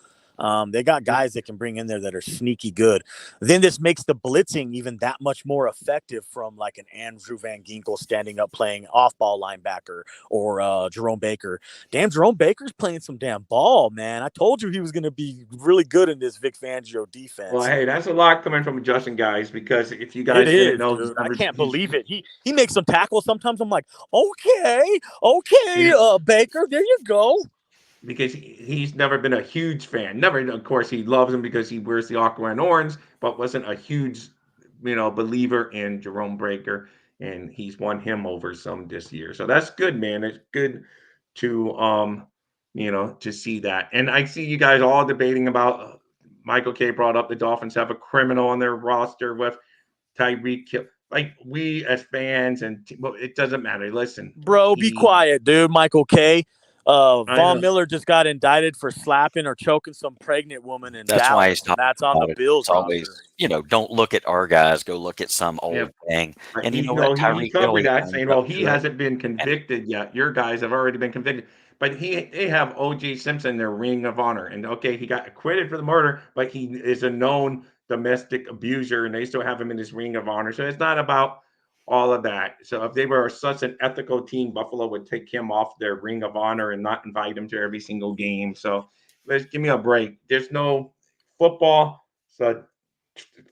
[SPEAKER 7] They got guys that can bring in there that are sneaky good. Then this makes the blitzing even that much more effective from like an Andrew Van Ginkel standing up playing off-ball linebacker or Jerome Baker. Damn, Jerome Baker's playing some damn ball, man. I told you he was going to be really good in this Vic Fangio defense.
[SPEAKER 2] Well, hey, that's a lot coming from Justin, guys, because if you guys
[SPEAKER 7] It
[SPEAKER 2] didn't
[SPEAKER 7] is,
[SPEAKER 2] know,
[SPEAKER 7] dude. I can't believe it. He makes some tackles. Sometimes I'm like, okay, Baker, there you go.
[SPEAKER 2] Because he's never been a huge fan. Never, of course, he loves him because he wears the aqua and orange, but wasn't a huge, believer in Jerome Baker, and he's won him over some this year. So that's good, man. It's good to to see that. And I see you guys all debating about Michael K brought up the Dolphins have a criminal on their roster with Tyreek Hill. Like we as fans, and well, it doesn't matter. Listen,
[SPEAKER 7] bro, be quiet, dude. Michael K. Von
[SPEAKER 2] know.
[SPEAKER 7] Miller just got indicted for slapping or choking some pregnant woman in
[SPEAKER 6] That's
[SPEAKER 7] Dallas.
[SPEAKER 6] why he's
[SPEAKER 7] And
[SPEAKER 6] talking
[SPEAKER 7] that's on the
[SPEAKER 6] about it.
[SPEAKER 7] Bills
[SPEAKER 6] It's always,
[SPEAKER 7] roster.
[SPEAKER 6] don't look at our guys. Go look at some old
[SPEAKER 2] Yeah.
[SPEAKER 6] thing.
[SPEAKER 2] But
[SPEAKER 6] And
[SPEAKER 2] he,
[SPEAKER 6] you know what?
[SPEAKER 2] he
[SPEAKER 6] Tyreek Hill,
[SPEAKER 2] covered
[SPEAKER 6] he
[SPEAKER 2] that,
[SPEAKER 6] owns
[SPEAKER 2] saying,
[SPEAKER 6] up
[SPEAKER 2] "Well, he
[SPEAKER 6] to it.
[SPEAKER 2] hasn't been
[SPEAKER 6] And
[SPEAKER 2] convicted yet. Your guys have already been convicted." But they have O.J. Simpson in their Ring of Honor, and okay, he got acquitted for the murder, but he is a known domestic abuser, and they still have him in his Ring of Honor. So it's not about all of that. So if they were such an ethical team, Buffalo would take him off their Ring of Honor and not invite him to every single game. So let's give me a break. There's no football. So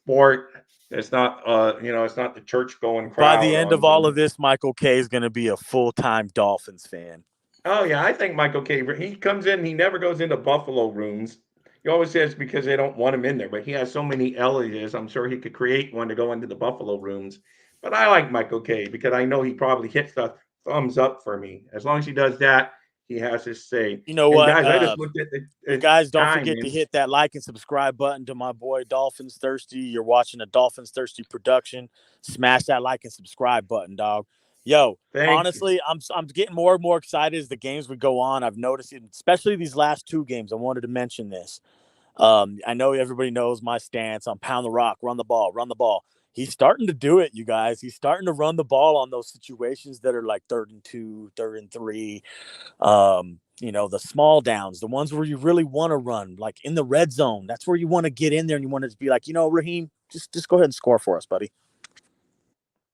[SPEAKER 2] sport. It's not it's not the church going crowd.
[SPEAKER 7] By the end of all of this, Michael K is going to be a full-time Dolphins fan.
[SPEAKER 2] Oh yeah, I think Michael K. He comes in, he never goes into Buffalo rooms. He always says because they don't want him in there, but he has so many elias. I'm sure he could create one to go into the Buffalo rooms. But I like Michael K. because I know he probably hits the thumbs up for me. As long as he does that, he has his say.
[SPEAKER 7] You know
[SPEAKER 2] And
[SPEAKER 7] what?
[SPEAKER 2] guys, I just looked at the
[SPEAKER 7] Guys, don't
[SPEAKER 2] time,
[SPEAKER 7] forget to
[SPEAKER 2] man.
[SPEAKER 7] hit that like and subscribe button to my boy Dolphins Thirsty. You're watching a Dolphins Thirsty production. Smash that like and subscribe button, dog. Yo,
[SPEAKER 2] Thank you.
[SPEAKER 7] honestly, I'm getting more and more excited as the games would go on. I've noticed it, especially these last 2 games. I wanted to mention this. I know everybody knows my stance on pound the rock, run the ball, run the ball. He's starting to do it, you guys. He's starting to run the ball on those situations that are like 3rd and 2, 3rd and 3. The small downs, the ones where you really want to run, like in the red zone. That's where you want to get in there and you want to be like, Raheem, just go ahead and score for us, buddy.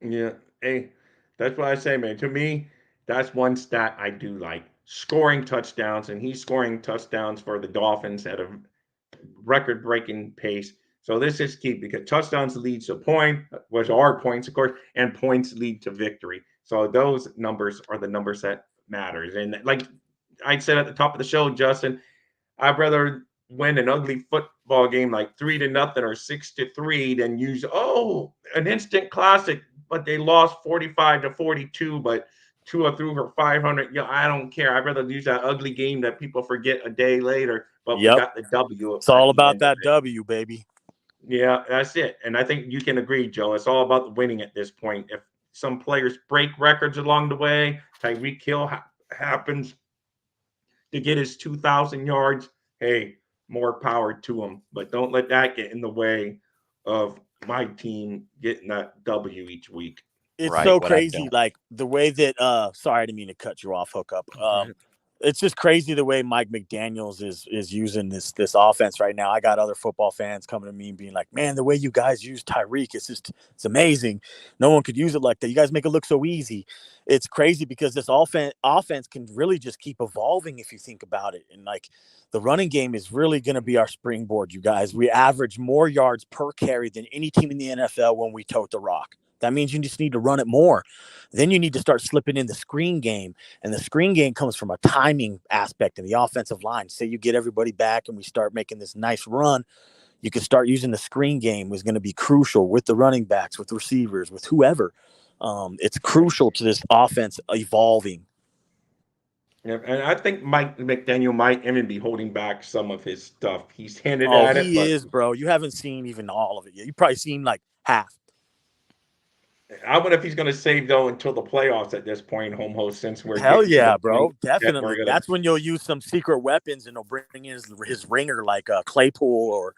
[SPEAKER 2] Yeah. Hey, that's what I say, man. To me, that's one stat I do like. Scoring touchdowns, and he's scoring touchdowns for the Dolphins at a record-breaking pace. So this is key because touchdowns lead to point, which are points, of course, and points lead to victory. So those numbers are the numbers that matters. And like I said at the top of the show, Justin, I'd rather win an ugly football game like 3-0 or 6-3 than use an instant classic, but they lost 45-42, but Tua threw for 500. Yeah, I don't care. I'd rather use that ugly game that people forget a day later, but we got the W.
[SPEAKER 7] It's all about that W, baby.
[SPEAKER 2] Yeah, that's it. And I think you can agree, Joe. It's all about winning at this point. If some players break records along the way, Tyreek Hill happens to get his 2,000 yards, hey, more power to him. But don't let that get in the way of my team getting that W each week.
[SPEAKER 7] It's so crazy, like the way that sorry, I didn't mean to cut you off, Hookup. It's just crazy the way Mike McDaniels is using this offense right now. I got other football fans coming to me and being like, man, the way you guys use Tyreek, it's amazing. No one could use it like that. You guys make it look so easy. It's crazy because this offense can really just keep evolving if you think about it. And like the running game is really going to be our springboard, you guys. We average more yards per carry than any team in the NFL when we tote the rock. That means you just need to run it more. Then you need to start slipping in the screen game. And the screen game comes from a timing aspect in the offensive line. Say you get everybody back and we start making this nice run, you can start using the screen game is going to be crucial with the running backs, with receivers, with whoever. It's crucial to this offense evolving.
[SPEAKER 2] Yeah, and I think Mike McDaniel might even be holding back some of his stuff. He's hinted
[SPEAKER 7] Oh,
[SPEAKER 2] at it,
[SPEAKER 7] he
[SPEAKER 2] but
[SPEAKER 7] is, bro. You haven't seen even all of it yet. You probably seen like half.
[SPEAKER 2] I wonder if he's going to save though until the playoffs at this point, home host, since we're
[SPEAKER 7] Hell
[SPEAKER 2] getting to
[SPEAKER 7] yeah,
[SPEAKER 2] the
[SPEAKER 7] bro.
[SPEAKER 2] point that we're
[SPEAKER 7] Definitely.
[SPEAKER 2] going to.
[SPEAKER 7] That's when you'll use some secret weapons and he'll bring in his ringer like Claypool or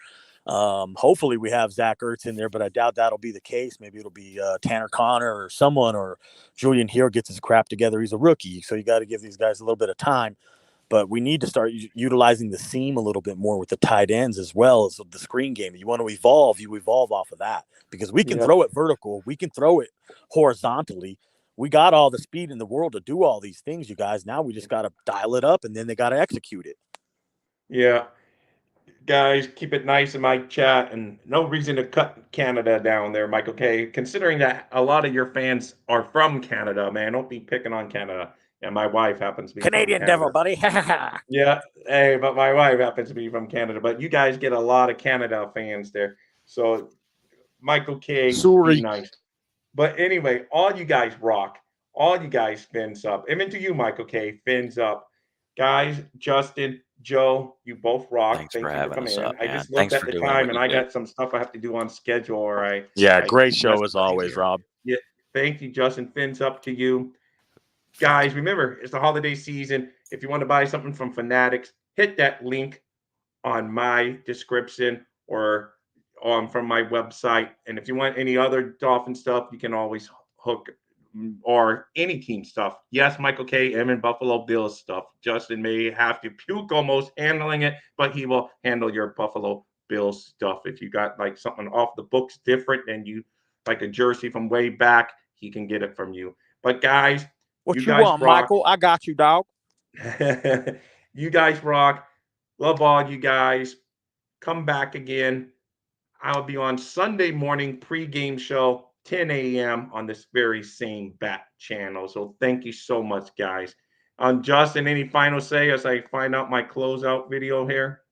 [SPEAKER 7] hopefully we have Zach Ertz in there, but I doubt that'll be the case. Maybe it'll be Tanner Connor or someone, or Julian Hill gets his crap together. He's a rookie, so you got to give these guys a little bit of time. But we need to start utilizing the seam a little bit more with the tight ends as well as the screen game. You want to evolve, you evolve off of that because we can
[SPEAKER 2] Yep.
[SPEAKER 7] throw it vertical. We can throw it horizontally. We got all the speed in the world to do all these things, you guys. Now we just got to dial it up and then they got to execute it.
[SPEAKER 2] Yeah. Guys, keep it nice in my chat, and no reason to cut Canada down there, Michael K. Considering that a lot of your fans are from Canada, man, don't be picking on Canada. And my wife happens to be
[SPEAKER 7] Canadian
[SPEAKER 2] from
[SPEAKER 7] devil,
[SPEAKER 2] Canada.
[SPEAKER 7] buddy.
[SPEAKER 2] Yeah, hey, but my wife happens to be from Canada. But you guys get a lot of Canada fans there. So, Michael K,
[SPEAKER 7] Sorry.
[SPEAKER 2] be nice. But anyway, all you guys rock. All you guys fins up. Even to you, Michael K, fins up. Guys, Justin, Joe, you both rock.
[SPEAKER 6] Thanks
[SPEAKER 2] Thank
[SPEAKER 6] for
[SPEAKER 2] you for
[SPEAKER 6] having
[SPEAKER 2] coming
[SPEAKER 6] us
[SPEAKER 2] in.
[SPEAKER 6] up,
[SPEAKER 2] I
[SPEAKER 6] man.
[SPEAKER 2] just looked
[SPEAKER 6] Thanks
[SPEAKER 2] at
[SPEAKER 6] for
[SPEAKER 2] the
[SPEAKER 6] doing
[SPEAKER 2] time
[SPEAKER 6] what
[SPEAKER 2] and
[SPEAKER 6] you
[SPEAKER 2] I
[SPEAKER 6] do.
[SPEAKER 2] got some stuff I have to do on schedule. Or I
[SPEAKER 7] Great show
[SPEAKER 2] messed
[SPEAKER 7] as
[SPEAKER 2] up
[SPEAKER 7] always,
[SPEAKER 2] here.
[SPEAKER 7] Rob.
[SPEAKER 2] Yeah, thank you, Justin. Fins up to you. Guys, remember, it's the holiday season. If you want to buy something from Fanatics, hit that link on my description or from my website. And if you want any other Dolphin stuff, you can always hook or any team stuff. Yes, Michael K. M and Buffalo Bills stuff. Justin may have to puke almost handling it, but he will handle your Buffalo Bills stuff. If you got like something off the books different than you like a jersey from way back, he can get it from you. But guys,
[SPEAKER 7] What
[SPEAKER 2] you
[SPEAKER 7] you
[SPEAKER 2] guys
[SPEAKER 7] want,
[SPEAKER 2] rock.
[SPEAKER 7] Michael? I got you, dog.
[SPEAKER 2] You guys rock. Love all you guys. Come back again. I'll be on Sunday morning pregame show, 10 a.m. on this very same bat channel. So thank you so much, guys. Justin, any final say as I find out my closeout video here?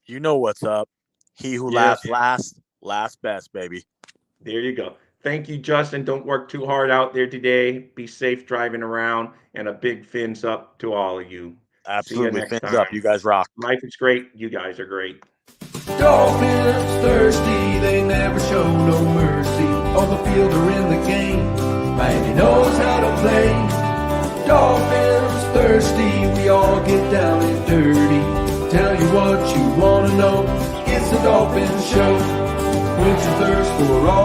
[SPEAKER 7] You know what's up. He who
[SPEAKER 2] Yeah.
[SPEAKER 7] laughs last best, baby.
[SPEAKER 2] There you go. Thank you, Justin. Don't work too hard out there today. Be safe driving around, and a big fins up to all of you.
[SPEAKER 7] Absolutely.
[SPEAKER 2] See you next
[SPEAKER 7] Fins
[SPEAKER 2] time.
[SPEAKER 7] up. You guys rock.
[SPEAKER 2] Life is great. You guys are great.
[SPEAKER 1] Dolphins thirsty, they never show no mercy. On the field or in the game, Miami knows how to play. Dolphins thirsty, we all get down and dirty. Tell you what you wanna know, it's the Dolphins Show. Quench your thirst for all